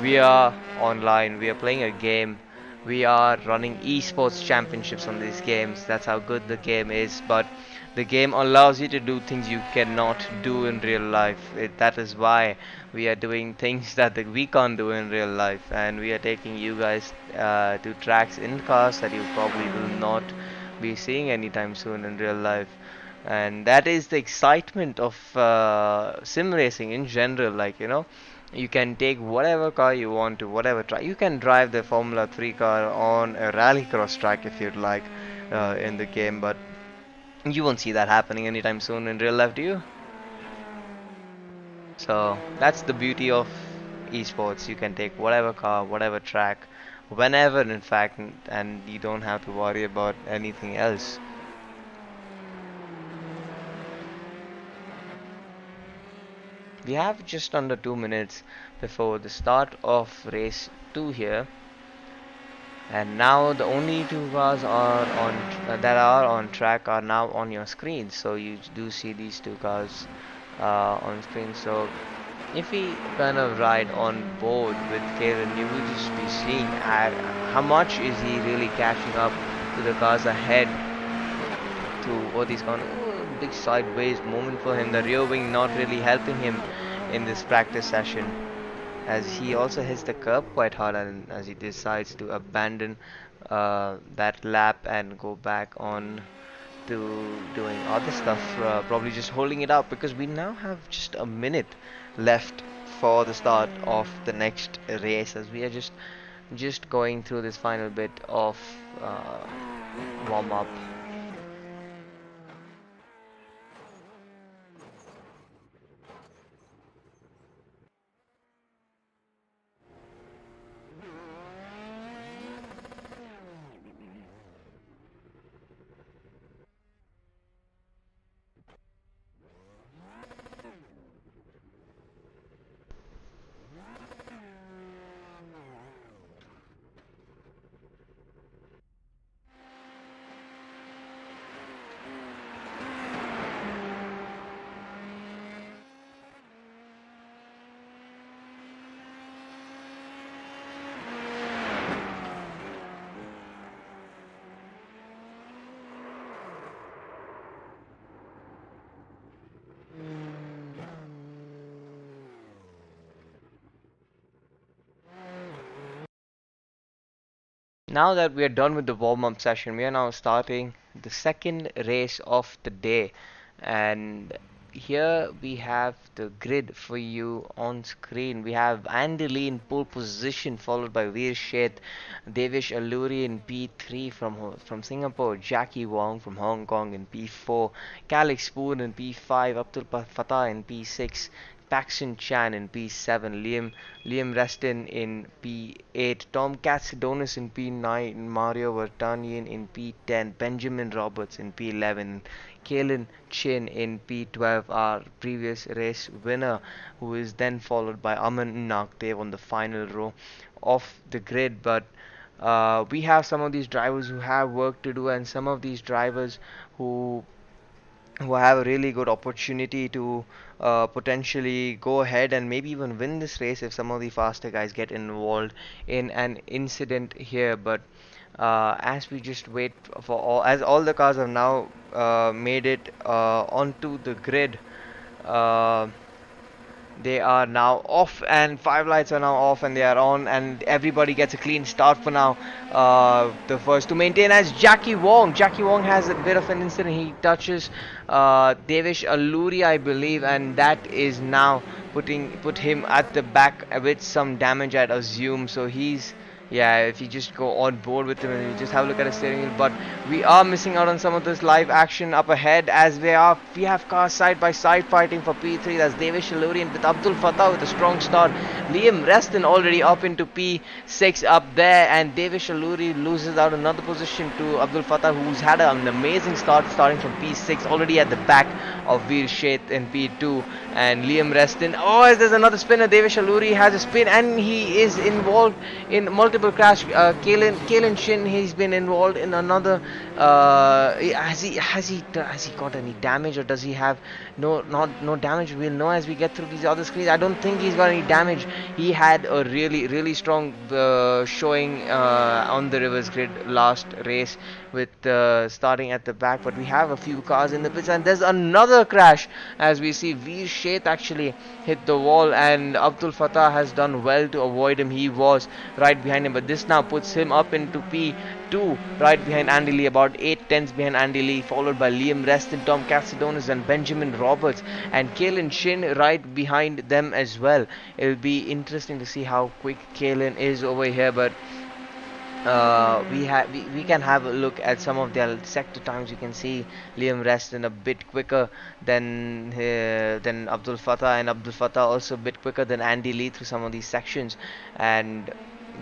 we are online, we are playing a game, we are running esports championships on these games. That's how good the game is. But the game allows you to do things you cannot do in real life. That is why we are doing things that we can't do in real life, and we are taking you guys to tracks in cars that you probably will not be seeing anytime soon in real life. And that is the excitement of sim racing in general. Like, you can take whatever car you want to whatever track. You can drive the Formula 3 car on a rallycross track if you'd like, in the game, but you won't see that happening anytime soon in real life, do you? So that's the beauty of esports. You can take whatever car, whatever track, whenever, in fact, and you don't have to worry about anything else. We have just under 2 minutes before the start of race 2 here. And now the only two cars that are on track are now on your screen. So you do see these two cars on screen. So if we kind of ride on board with Kevin, you will just be seeing how much is he really catching up to the cars ahead, to what he's gone. Big sideways moment for him. The rear wing not really helping him in this practice session. as he also hits the curb quite hard, and as he decides to abandon that lap and go back on to doing other stuff, probably just holding it up because we now have just a minute left for the start of the next race, as we are just going through this final bit of uh, warm up. Now that we are done with the warm-up session, we are now starting the second race of the day. And here we have the grid for you on screen. We have Andy Lee in pole position, followed by Veer Sheth, Devish Alluri in P3 from Singapore, Jackie Wong from Hong Kong in P4, Calix Spoon in P5, Abdul Fatah in P6, Paxton Chan in P7, Liam Reston in P8, Tom Katsudonis in P9, Mario Vartanian in P10, Benjamin Roberts in P11, Kalen Chin in P12, our previous race winner, who is then followed by Aman Nakdev on the final row of the grid. But we have some of these drivers who have work to do, and some of these drivers who have a really good opportunity to potentially go ahead and maybe even win this race if some of the faster guys get involved in an incident here. But as we just wait for as all the cars have now made it onto the grid, uh, they are now off, and five lights are now off, and they are on, and everybody gets a clean start for now. The first to maintain as Jackie Wong. Jackie Wong has a bit of an incident. He touches Devish Alluri, I believe, and that is now put him at the back with some damage, I'd assume. So he's, yeah, if you just go on board with him and you just have a look at the steering wheel. But we are missing out on some of this live action up ahead, as we have cars side by side fighting for P3. That's Devish Alurian with Abdul Fatah with a strong start. Liam Reston already up into P6 up there, and Devish Aluri loses out another position to Abdul Fatah, who's had an amazing start starting from P6, already at the back of Veer Sheth in P2. And Liam Reston, oh, there's another spinner. Devish Aluri has a spin, and he is involved in multiple crash. Kalen Shin, he's been involved in another. Has he got any damage, or does he have no damage? We'll know as we get through these other screens. I don't think he's got any damage. He had a really strong showing on the reverse grid last race with starting at the back. But we have a few cars in the pits, and there's another crash as we see Veer Sheth actually hit the wall, and Abdul Fatah has done well to avoid him. He was right behind him, but this now puts him up into P2, right behind Andy Lee, about 8 tenths behind Andy Lee, followed by Liam Reston, Tom Cassidonis, and Benjamin Roberts, and Kalen Shin right behind them as well. It'll be interesting to see how quick Kalen is over here, but we can have a look at some of their sector times. You can see Liam Reston a bit quicker than Abdul Fatah, and Abdul Fatah also a bit quicker than Andy Lee through some of these sections. And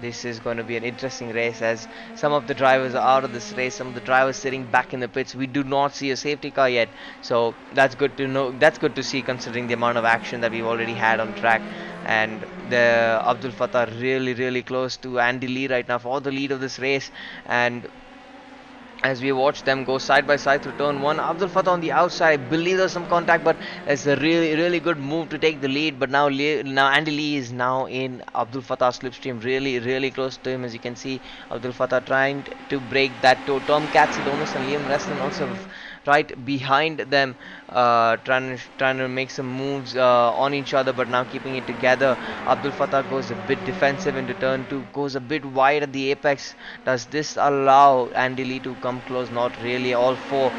this is going to be an interesting race, as some of the drivers are out of this race, some of the drivers sitting back in the pits. We do not see a safety car yet, so that's good to know. That's good to see, considering the amount of action that we've already had on track. And the Abdul Fatah really close to Andy Lee right now for the lead of this race. And as we watch them go side by side through turn one, Abdul Fatah on the outside, I believe there's some contact, but it's a really good move to take the lead. But now Andy Lee is now in Abdul Fatah's slipstream, really close to him. As you can see, Abdul Fatah trying to break that toe. Tom Katsidonis and Liam Reston also right behind them, trying to make some moves on each other, but now keeping it together. Abdul Fattah goes a bit defensive into turn 2, goes a bit wide at the apex. Does this allow Andy Lee to come close? Not really. All four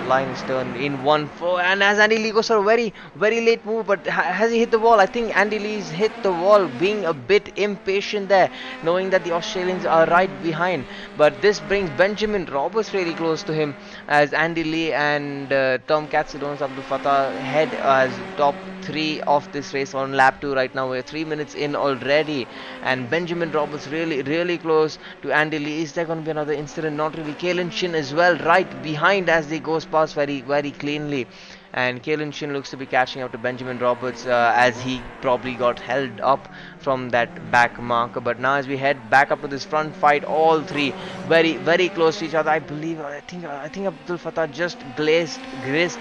lines turn in 1-4, and as Andy Lee goes for a very late move, but has he hit the wall? I think Andy Lee's hit the wall, being a bit impatient there, knowing that the Australians are right behind. But this brings Benjamin Roberts really close to him, as Andy Lee and Tom Katsudonis Abdul Fattah head as top 3 of this race on lap 2 right now. We're 3 minutes in already, and Benjamin Roberts really close to Andy Lee. Is there going to be another incident? Not really. Kalen Shin as well right behind as they goes past very cleanly, and Kalen Shin looks to be catching up to Benjamin Roberts as he probably got held up from that back marker. But now as we head back up to this front fight, all three very close to each other. I think Abdul Fattah just grazed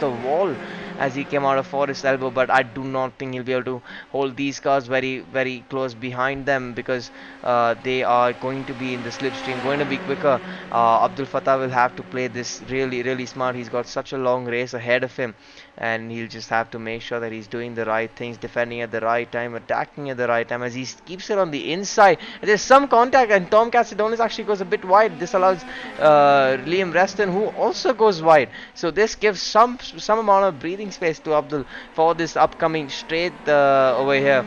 the wall as he came out of Forrest's elbow, but I do not think he'll be able to hold these cars very close behind them, because they are going to be in the slipstream, going to be quicker. Abdul Fattah will have to play this really smart. He's got such a long race ahead of him, and he'll just have to make sure that he's doing the right things, defending at the right time, attacking at the right time, as he keeps it on the inside. There's some contact, and Tom Katsudonis actually goes a bit wide. This allows Liam Reston, who also goes wide, so this gives some amount of breathing space to Abdul for this upcoming straight over here.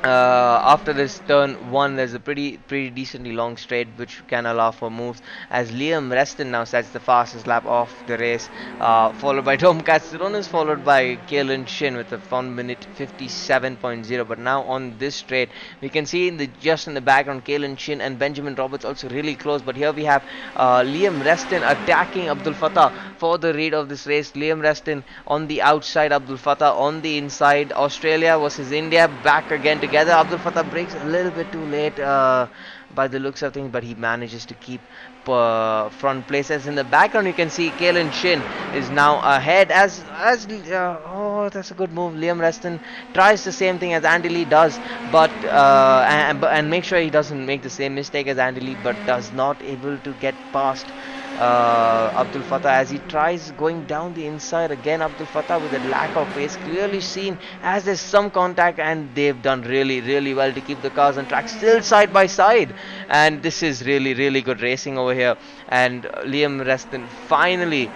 After this turn 1, there's a pretty decently long straight which can allow for moves, as Liam Reston now sets the fastest lap of the race, followed by Tom Katsudonis, followed by Kalen Shin with a 1 minute 57.0. But now on this straight, we can see just in the background Kalen Shin and Benjamin Roberts also really close. But here we have Liam Reston attacking Abdul Fattah for the lead of this race. Liam Reston on the outside, Abdul Fattah on the inside. Australia versus India back again together. Abdul Fattah breaks a little bit too late by the looks of things, but he manages to keep front places. In the background you can see Kalen Shin is now ahead oh, that's a good move. Liam Reston tries the same thing as Andy Lee does, but and make sure he doesn't make the same mistake as Andy Lee, but does not able to get past Abdul Fattah as he tries going down the inside again. Abdul Fattah with a lack of pace clearly seen, as there's some contact, and they've done really well to keep the cars on track still side by side, and this is really good racing over here. And Liam Reston finally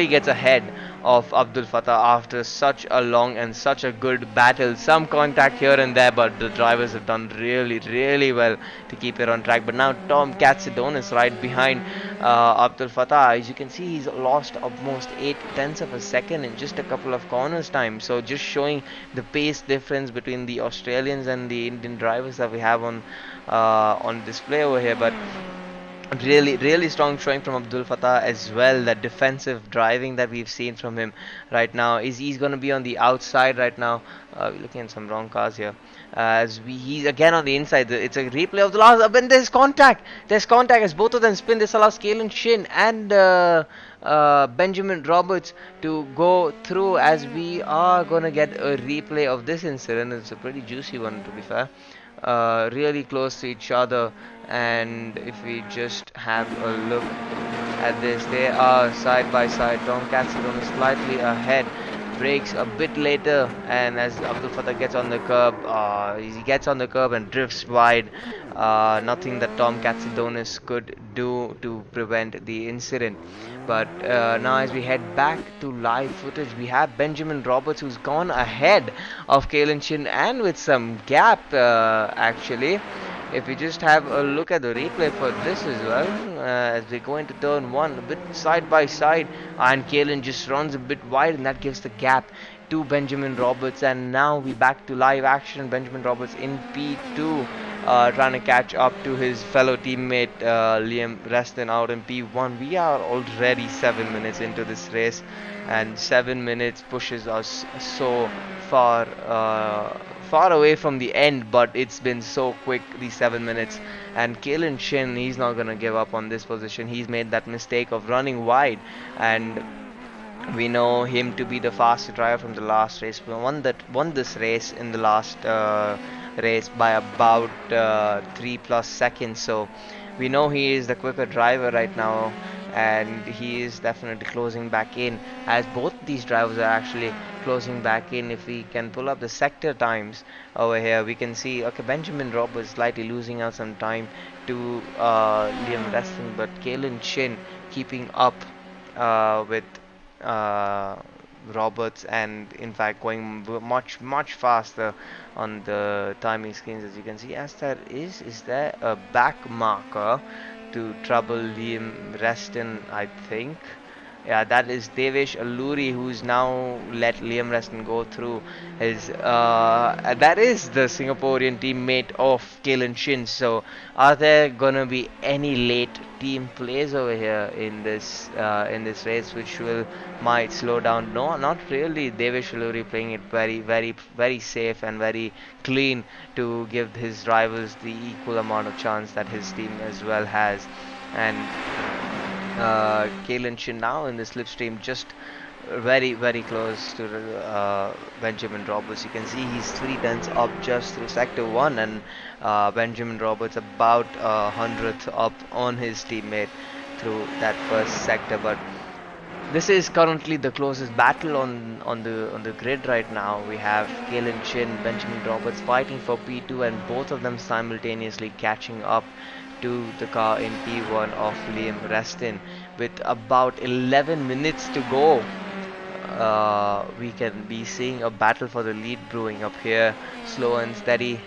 gets ahead of Abdul Fattah after such a long and such a good battle. Some contact here and there, but the drivers have done really well to keep it on track. But now Tom Katsudonis right behind Abdul Fattah. As you can see, he's lost almost 8/10 of a second in just a couple of corners time. So just showing the pace difference between the Australians and the Indian drivers that we have on display over here. But really strong showing from Abdul Fattah as well. That defensive driving that we've seen from him right now is he's going to be on the outside right now. We're looking at some wrong cars here. He's again on the inside. It's a replay of the last. When there's contact as both of them spin. This allows Kalen Shin and Benjamin Roberts to go through, as we are going to get a replay of this incident. It's a pretty juicy one, to be fair. Really close to each other, and if we just have a look at this, they are side by side. Tom Katsudonis slightly ahead, brakes a bit later, and as Abdul Fattah gets on the curb, he gets on the curb and drifts wide. Nothing that Tom Katsudonis could do to prevent the incident. But now as we head back to live footage, we have Benjamin Roberts, who's gone ahead of Kalen Shin, and with some gap actually. If we just have a look at the replay for this as well, as they go into turn 1, a bit side by side, and Kalen just runs a bit wide, and that gives the gap to Benjamin Roberts. And now we back to live action. Benjamin Roberts in P2, trying to catch up to his fellow teammate Liam Reston out in P1. We are already 7 minutes into this race, and 7 minutes pushes us so far away from the end, but it's been so quick, these 7 minutes. And Kalen Shin, he's not gonna give up on this position. He's made that mistake of running wide, and we know him to be the fastest driver from the last race. We won this race in the last race by about 3+ seconds, so we know he is the quicker driver right now. and he is definitely closing back in, as both these drivers are actually closing back in. If we can pull up the sector times over here, we can see, okay, Benjamin Roberts slightly losing out some time to Liam Reston, but Kalen Chin keeping up with uh, Roberts, and in fact going much faster on the timing screens, as you can see. As there is there a back marker to trouble Liam Reston, I think. Yeah, that is Devesh Alluri, who's now let Liam Reston go through. His that is the Singaporean teammate of Kalen Shin. So, are there gonna be any late team plays over here in this race, which will might slow down? No, not really. Devesh Alluri playing it very safe and very clean to give his rivals the equal amount of chance that his team as well has. And Kalen Shin now in the slipstream, just very close to Benjamin Roberts. You can see he's 3 tenths up just through sector 1, and Benjamin Roberts about 100th up on his teammate through that first sector. But this is currently the closest battle on the grid right now. We have Kalen Chin, Benjamin Roberts fighting for P2, and both of them simultaneously catching up to the car in P1 of Liam Reston. With about 11 minutes to go, we can be seeing a battle for the lead brewing up here, slow and steady.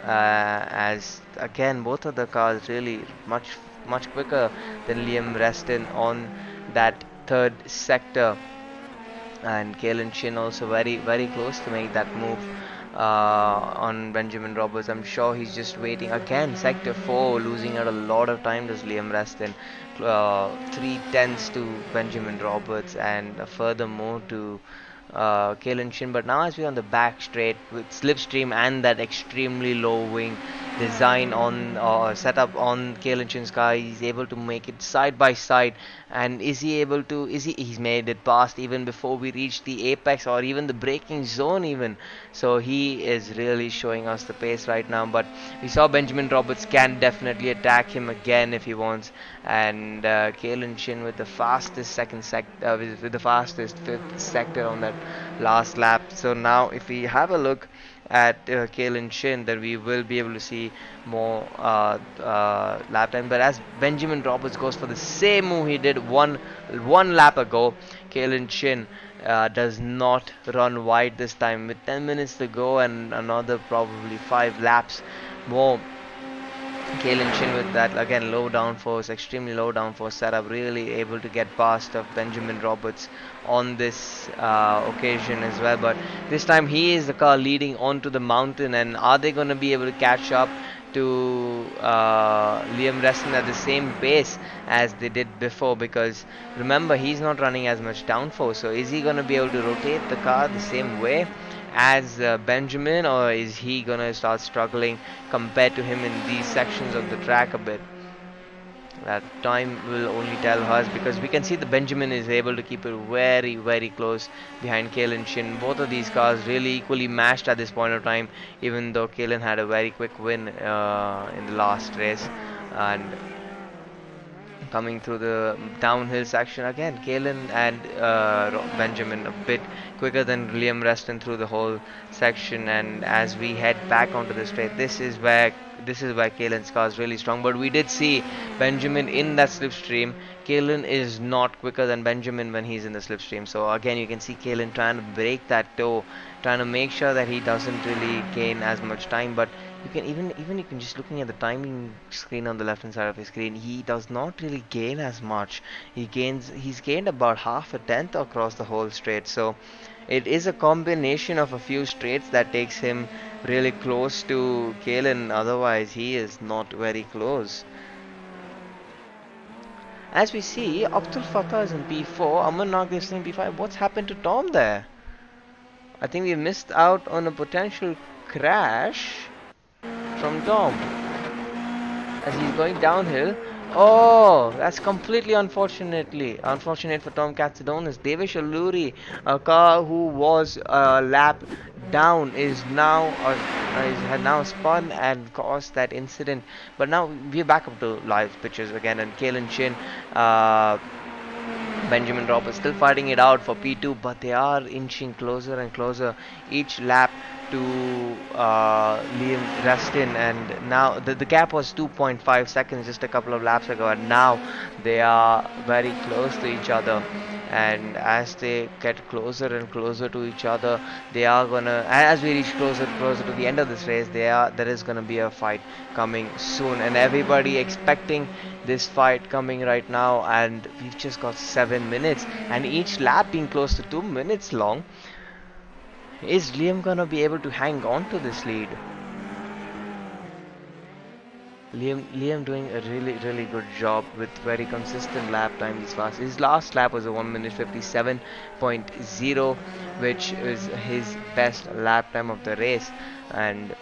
As again, both of the cars really much quicker than Liam Reston on that third sector, and Kalen Chin also very close to make that move on Benjamin Roberts. I'm sure he's just waiting again. Sector 4, losing out a lot of time does Liam Reston. 3 tenths to Benjamin Roberts, and furthermore to Kalen Shin. But now, as we're on the back straight with slipstream and that extremely low wing design on setup on Kalen Shin's car, he's able to make it side by side. And is he able to? He's made it past even before we reach the apex or even the braking zone even. So he is really showing us the pace right now. But we saw Benjamin Roberts can definitely attack him again if he wants, and Kalen Shin with the fastest with the fastest fifth sector on that last lap. So now, if we have a look at Kalen Shin, then we will be able to see more lap time. But as Benjamin Roberts goes for the same move he did one lap ago, Kalen Shin does not run wide this time. With 10 minutes to go and another probably 5 laps more, Kalen Chin with that again low downforce, extremely low downforce setup, really able to get past of Benjamin Roberts on this occasion as well. But this time he is the car leading onto the mountain, and are they going to be able to catch up to Liam Reston at the same pace as they did before? Because remember, he's not running as much downforce, so is he going to be able to rotate the car the same way as Benjamin, or is he gonna start struggling compared to him in these sections of the track a bit? That time will only tell us, because we can see the Benjamin is able to keep it very close behind Kalen Shin. Both of these cars really equally matched at this point of time, even though Kalen had a very quick win in the last race. And coming through the downhill section again, Kalen and Benjamin a bit quicker than Liam Reston through the whole section. And as we head back onto the straight, this is where Kalen's car is really strong. But we did see Benjamin in that slipstream. Kalen is not quicker than Benjamin when he's in the slipstream. So again, you can see Kalen trying to break that toe, trying to make sure that he doesn't really gain as much time. But you can even you can just looking at the timing screen on the left hand side of his screen, he does not really gain as much. He's gained about half a tenth across the whole straight. So it is a combination of a few straights that takes him really close to Kalen. Otherwise, he is not very close. As we see, Abdul Fattah is in P4, Aman Nag is in P5. What's happened to Tom there? I think we missed out on a potential crash from Tom as he's going downhill. Oh, that's completely unfortunate for Tom Katsidonis. Devesh Alluri, a car who was a lap down, had now spun and caused that incident. But now we're back up to live pitches again, and Kalen Chin, uh, Benjamin Roberts still fighting it out for P2, but they are inching closer and closer each lap to Liam Rustin. And now the gap was 2.5 seconds just a couple of laps ago, and now they are very close to each other. And as they get closer and closer to each other, they are gonna, as we reach closer and closer to the end of this race, there is gonna be a fight coming soon, and everybody expecting this fight coming right now. And we've just got 7 minutes, and each lap being close to 2 minutes long. Is Liam gonna be able to hang on to this lead? Liam doing a really good job with very consistent lap time these fast. His last lap was a 1 minute 57.0, which is his best lap time of the race. And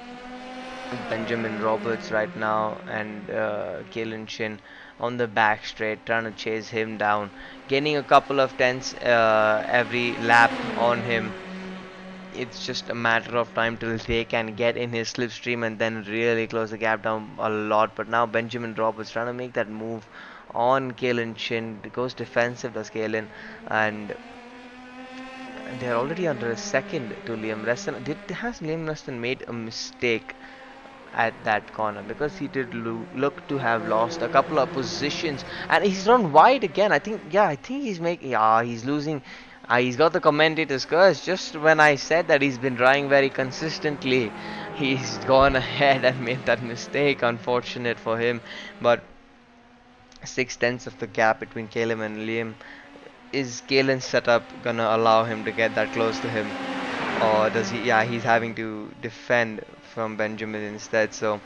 Benjamin Roberts right now and Kalen Shin on the back straight trying to chase him down, gaining a couple of tenths every lap on him. It's just a matter of time till they can get in his slipstream and then really close the gap down a lot. But now Benjamin Roberts trying to make that move on Kalen Chin. It goes defensive, does Kalen, and they're already under a second to Liam Reston. Has Liam Reston made a mistake at that corner? Because he did look to have lost a couple of positions, and he's run wide again. I think he's making, he's losing. He's got the commentator's curse. Just when I said that he's been driving very consistently, he's gone ahead and made that mistake. Unfortunate for him, but 6 tenths of the gap between Caleb and Liam. Is Kalen's setup gonna allow him to get that close to him, or does he? Yeah, he's having to defend from Benjamin instead. So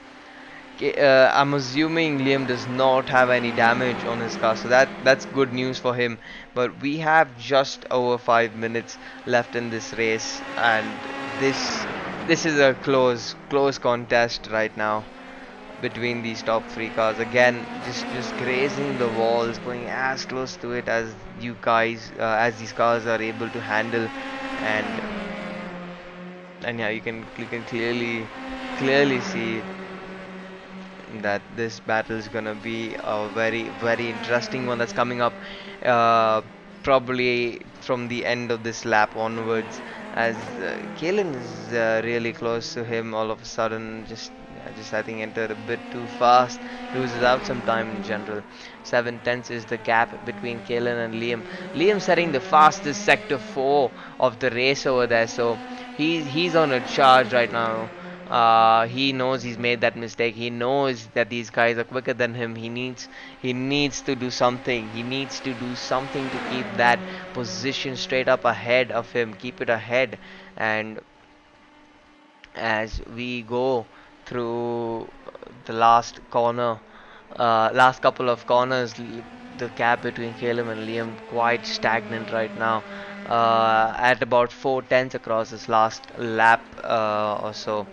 I'm assuming Liam does not have any damage on his car, so that's good news for him. But we have just over 5 minutes left in this race, and this is a close contest right now between these top three cars. Again, just grazing the walls, going as close to it as you guys, as these cars are able to handle. And yeah, you can clearly see that this battle is gonna be a very interesting one that's coming up, uh, probably from the end of this lap onwards, as Kalen is really close to him all of a sudden. Just I think entered a bit too fast, loses out some time in general. 7 tenths is the gap between Kalen and Liam. Liam setting the fastest sector 4 of the race over there, so he's on a charge right now. He knows he's made that mistake. He knows that these guys are quicker than him. He needs to do something. He needs to do something to keep that position straight up ahead of him. Keep it ahead. And as we go through the last corner, last couple of corners, the gap between Caleb and Liam quite stagnant right now, at about 4 tenths across this last lap or so.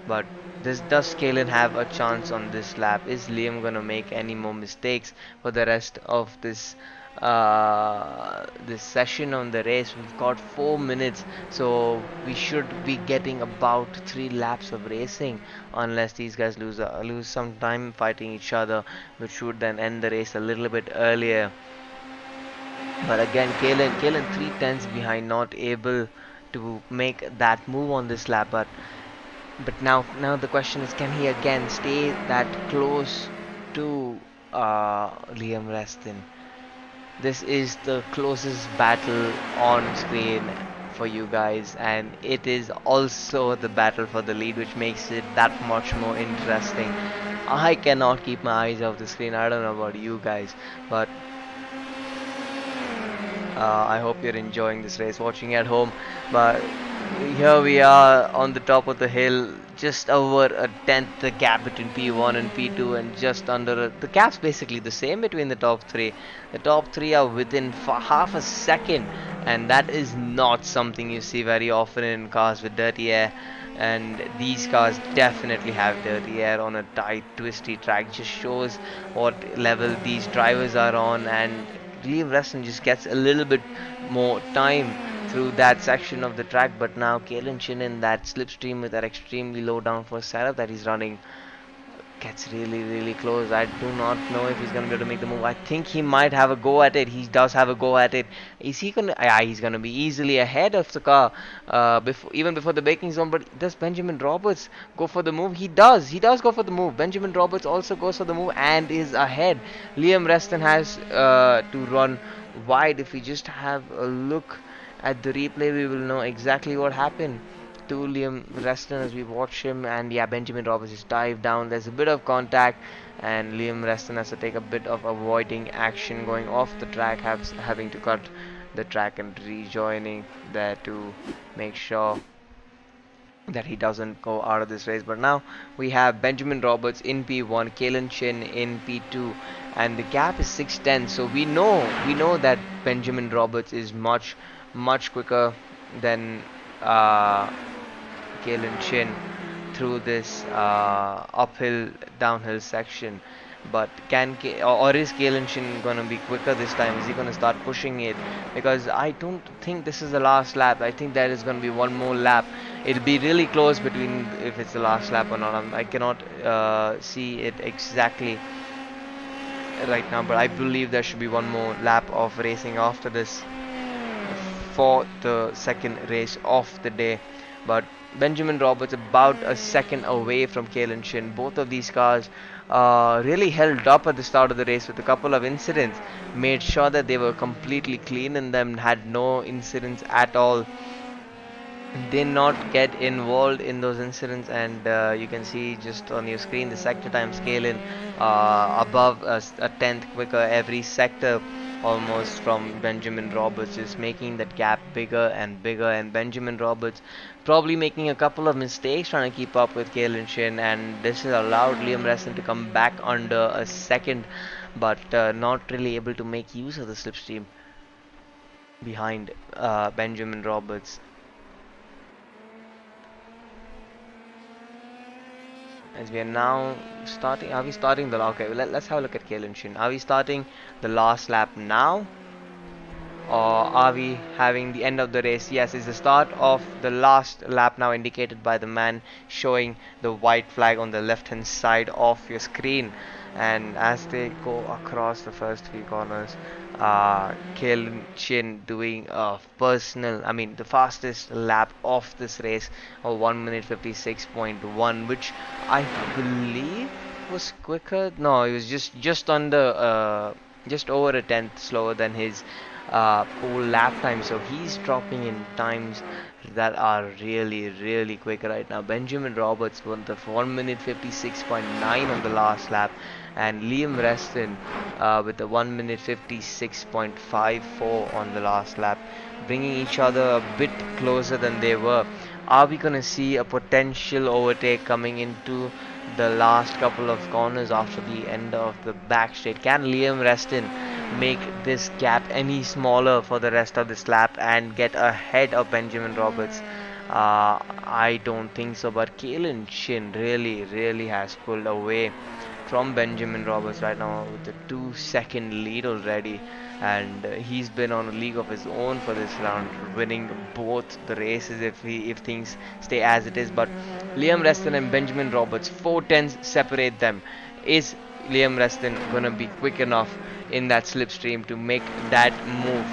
But does Kalen have a chance on this lap? Is Liam gonna make any more mistakes for the rest of this session on the race? We've got 4 minutes, so we should be getting about 3 laps of racing, unless these guys lose some time fighting each other, which would then end the race a little bit earlier. But again, Kalen 3 tenths behind, not able to make that move on this lap. But now the question is, can he again stay that close to Liam Reston? This is the closest battle on screen for you guys, and it is also the battle for the lead, which makes it that much more interesting. I cannot keep my eyes off the screen. I don't know about you guys, but I hope you're enjoying this race watching at home. But here we are on the top of the hill, just over a tenth the gap between P1 and P2, and just under the gap's basically the same between the top three. The top three are within half a second, and that is not something you see very often in cars with dirty air. and these cars definitely have dirty air on a tight, twisty track. Just shows what level these drivers are on, and Liam Reston just gets a little bit more time through that section of the track. But now Kalen Chin in that slipstream with that extremely low downforce setup that he's running gets really close. I do not know if he's gonna be able to make the move. I think he might have a go at it. He does have a go at it. Is he gonna? Yeah, he's gonna be easily ahead of the car, even before the braking zone. But does Benjamin Roberts go for the move? He does. He does go for the move. Benjamin Roberts also goes for the move and is ahead. Liam Reston has to run wide. If we just have a look at the replay, we will know exactly what happened to Liam Reston as we watch him. And yeah, Benjamin Roberts just dive down. There's a bit of contact, and Liam Reston has to take a bit of avoiding action, going off the track, having to cut the track and rejoining there to make sure that he doesn't go out of this race. But now we have Benjamin Roberts in P1, Kalen Chin in P2, and the gap is 6:10. So we know that Benjamin Roberts is much quicker than Kalen Chin through this uphill downhill section. But or is Kalen Chin gonna be quicker this time? Is he gonna start pushing it? Because I don't think this is the last lap. I think there is gonna be one more lap. It'll be really close between if it's the last lap or not. I cannot see it exactly right now, but I believe there should be one more lap of racing after this for the second race of the day. But Benjamin Roberts about a second away from Kalen Chin. Both of these cars really held up at the start of the race with a couple of incidents. Made sure that they were completely clean in them, had no incidents at all. Did not get involved in those incidents, and you can see just on your screen the sector time scaling above a tenth quicker every sector almost from Benjamin Roberts, is making that gap bigger and bigger. And Benjamin Roberts probably making a couple of mistakes trying to keep up with Kalen Chin, and this has allowed Liam Reston to come back under a second, but not really able to make use of the slipstream behind Benjamin Roberts. As we are now starting, are we starting the okay? Let's have a look at Kalen Chin. Are we starting the last lap now, or are we having the end of the race? Yes, it's the start of the last lap now, indicated by the man showing the white flag on the left hand side of your screen. And as they go across the first three corners, Kalen Chin doing a the fastest lap of this race, of 1 minute 56.1, which I believe was quicker. No, it was just under, just over a tenth slower than his pole lap time. So he's dropping in times that are really quick right now. Benjamin Roberts won the 1 minute 56.9 on the last lap, and Liam Reston with the 1 minute 56.54 on the last lap, bringing each other a bit closer than they were. Are we gonna see a potential overtake coming into the last couple of corners after the end of the back straight? Can Liam Reston make this gap any smaller for the rest of this lap and get ahead of Benjamin Roberts? I don't think so, but Kalen Chin really has pulled away from Benjamin Roberts right now with a 2-second lead already, and he's been on a league of his own for this round, winning both the races if things stay as it is. But Liam Reston and Benjamin Roberts, 4 tenths separate them. Is Liam Reston gonna be quick enough in that slipstream to make that move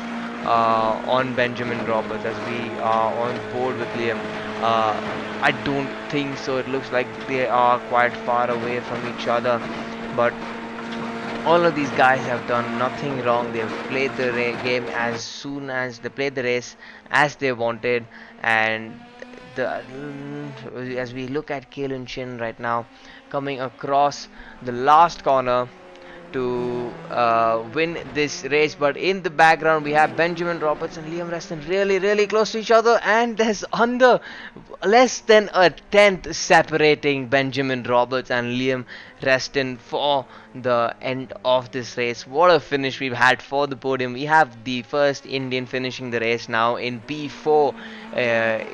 on Benjamin Roberts, as we are on board with Liam? I don't think so. It looks like they are quite far away from each other, but all of these guys have done nothing wrong. They've played the game as soon as they played the race as they wanted. And as we look at Kalen Chin right now coming across the last corner to win this race, but in the background we have Benjamin Roberts and Liam Reston really close to each other, and there's under less than a tenth separating Benjamin Roberts and Liam Reston for the end of this race. What a finish we've had for the podium. We have the first Indian finishing the race now in P4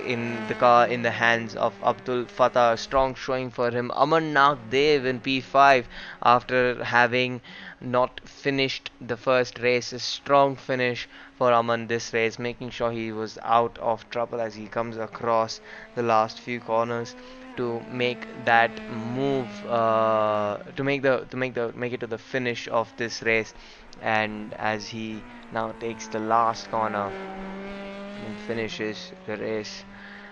in the car in the hands of Abdul Fattah. Strong showing for him. Amarnath Dev in P5 after having not finished the first race. A strong finish for Aman this race, making sure he was out of trouble as he comes across the last few corners to make that move make it to the finish of this race. And as he now takes the last corner and finishes the race,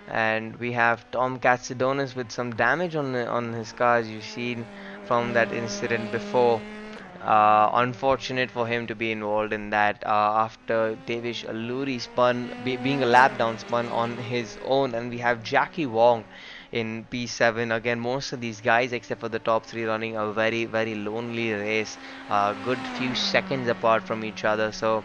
and we have Tom Katsidonis with some damage on his car, as you've seen from that incident before. Unfortunate for him to be involved in that after Devish Alluri being a lap down spun on his own, and we have Jackie Wong in P7. Again, most of these guys, except for the top three, running a very, very lonely race, good few seconds apart from each other. So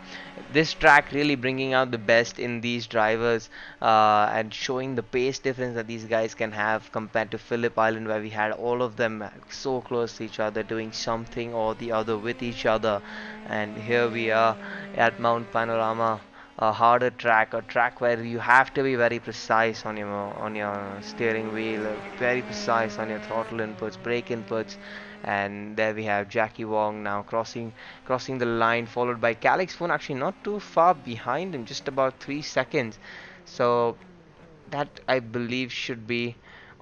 this track really bringing out the best in these drivers and showing the pace difference that these guys can have compared to Phillip Island, where we had all of them so close to each other doing something or the other with each other. And here we are at Mount Panorama, a harder track, a track where you have to be very precise on your steering wheel, very precise on your throttle inputs, brake inputs. And there we have Jackie Wong now crossing the line, followed by Calix Foon, actually not too far behind him, just about 3 seconds. So that I believe should be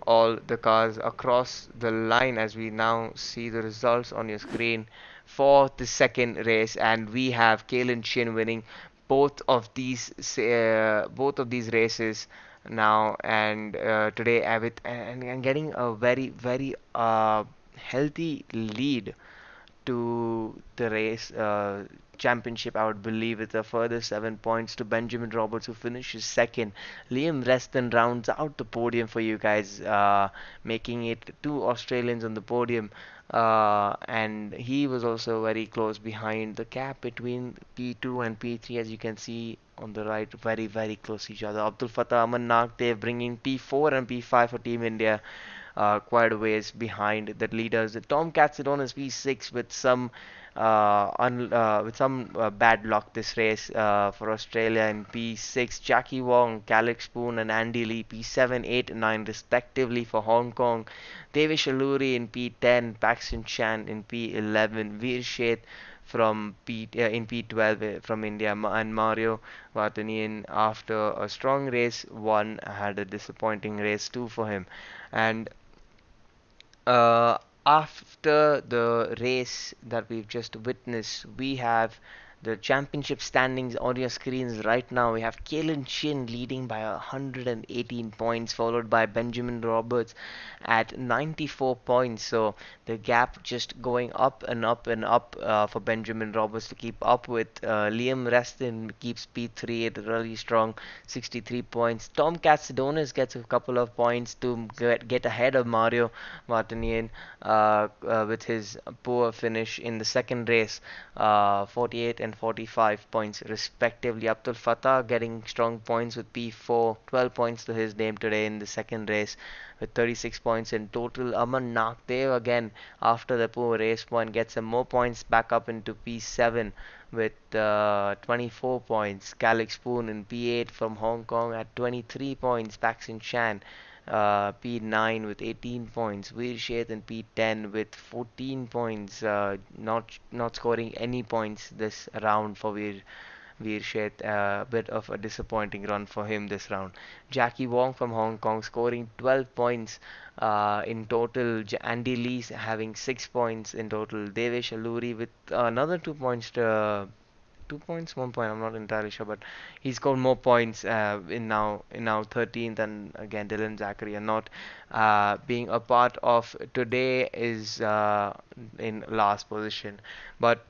all the cars across the line as we now see the results on your screen for the second race. And we have Kalen Chin winning both of these races now, and today and getting a very, very healthy lead to the race championship, I would believe, with a further 7 points to Benjamin Roberts, who finishes second. Liam Reston rounds out the podium for you guys, making it two Australians on the podium. And he was also very close behind. The gap between P2 and P3, as you can see on the right, very, very close to each other. Abdul Fattah, Aman Nagdev bringing P4 and P5 for Team India quite a ways behind the leaders. Tom Katsidonis V6 with some bad luck this race for Australia in P6. Jackie Wong, Calix Spoon, and Andy Lee P7, 8, and 9 respectively for Hong Kong. Devish Alluri in P10, Paxton Chan in P11, Veer Sheth in P12 from India, and Mario Vartanian, after a strong race one, had a disappointing race two for him. And uh, after the race that we've just witnessed, we have the championship standings on your screens right now. We have Kalen Chin leading by 118 points, followed by Benjamin Roberts at 94 points. So the gap just going up and up and up for Benjamin Roberts to keep up with. Liam Reston keeps P3 at a really strong 63 points. Tom Katsidonis gets a couple of points to get ahead of Mario Martinian with his poor finish in the second race, 48 and 45 points respectively. Abdul Fattah getting strong points with P4, 12 points to his name today in the second race with 36 points in total. Aman Nagdev again, after the poor race one, gets some more points back up into P7 with 24 points. Calix Spoon in P8 from Hong Kong at 23 points. Paxin Chan P9 with 18 points. Veer Sheth in P10 with 14 points. Not scoring any points this round for Veer Sheth. A bit of a disappointing run for him this round. Jackie Wong from Hong Kong scoring 12 points in total. Andy Lee having 6 points in total. Devesh Alluri with another 2 points. 2 points, 1 point. I'm not entirely sure, but he scored more points in now 13th, and again Dylan Zachary are not being a part of today is in last position, but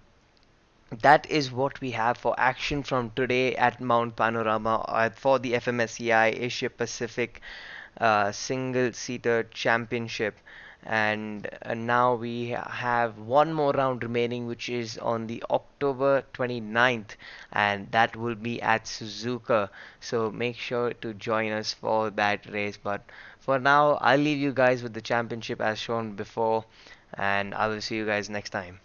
that is what we have for action from today at Mount Panorama for the FMSCI Asia Pacific Single Seater Championship. And now we have one more round remaining, which is on the October 29th, and that will be at Suzuka. So make sure to join us for that race. But for now, I'll leave you guys with the championship as shown before. and I will see you guys next time.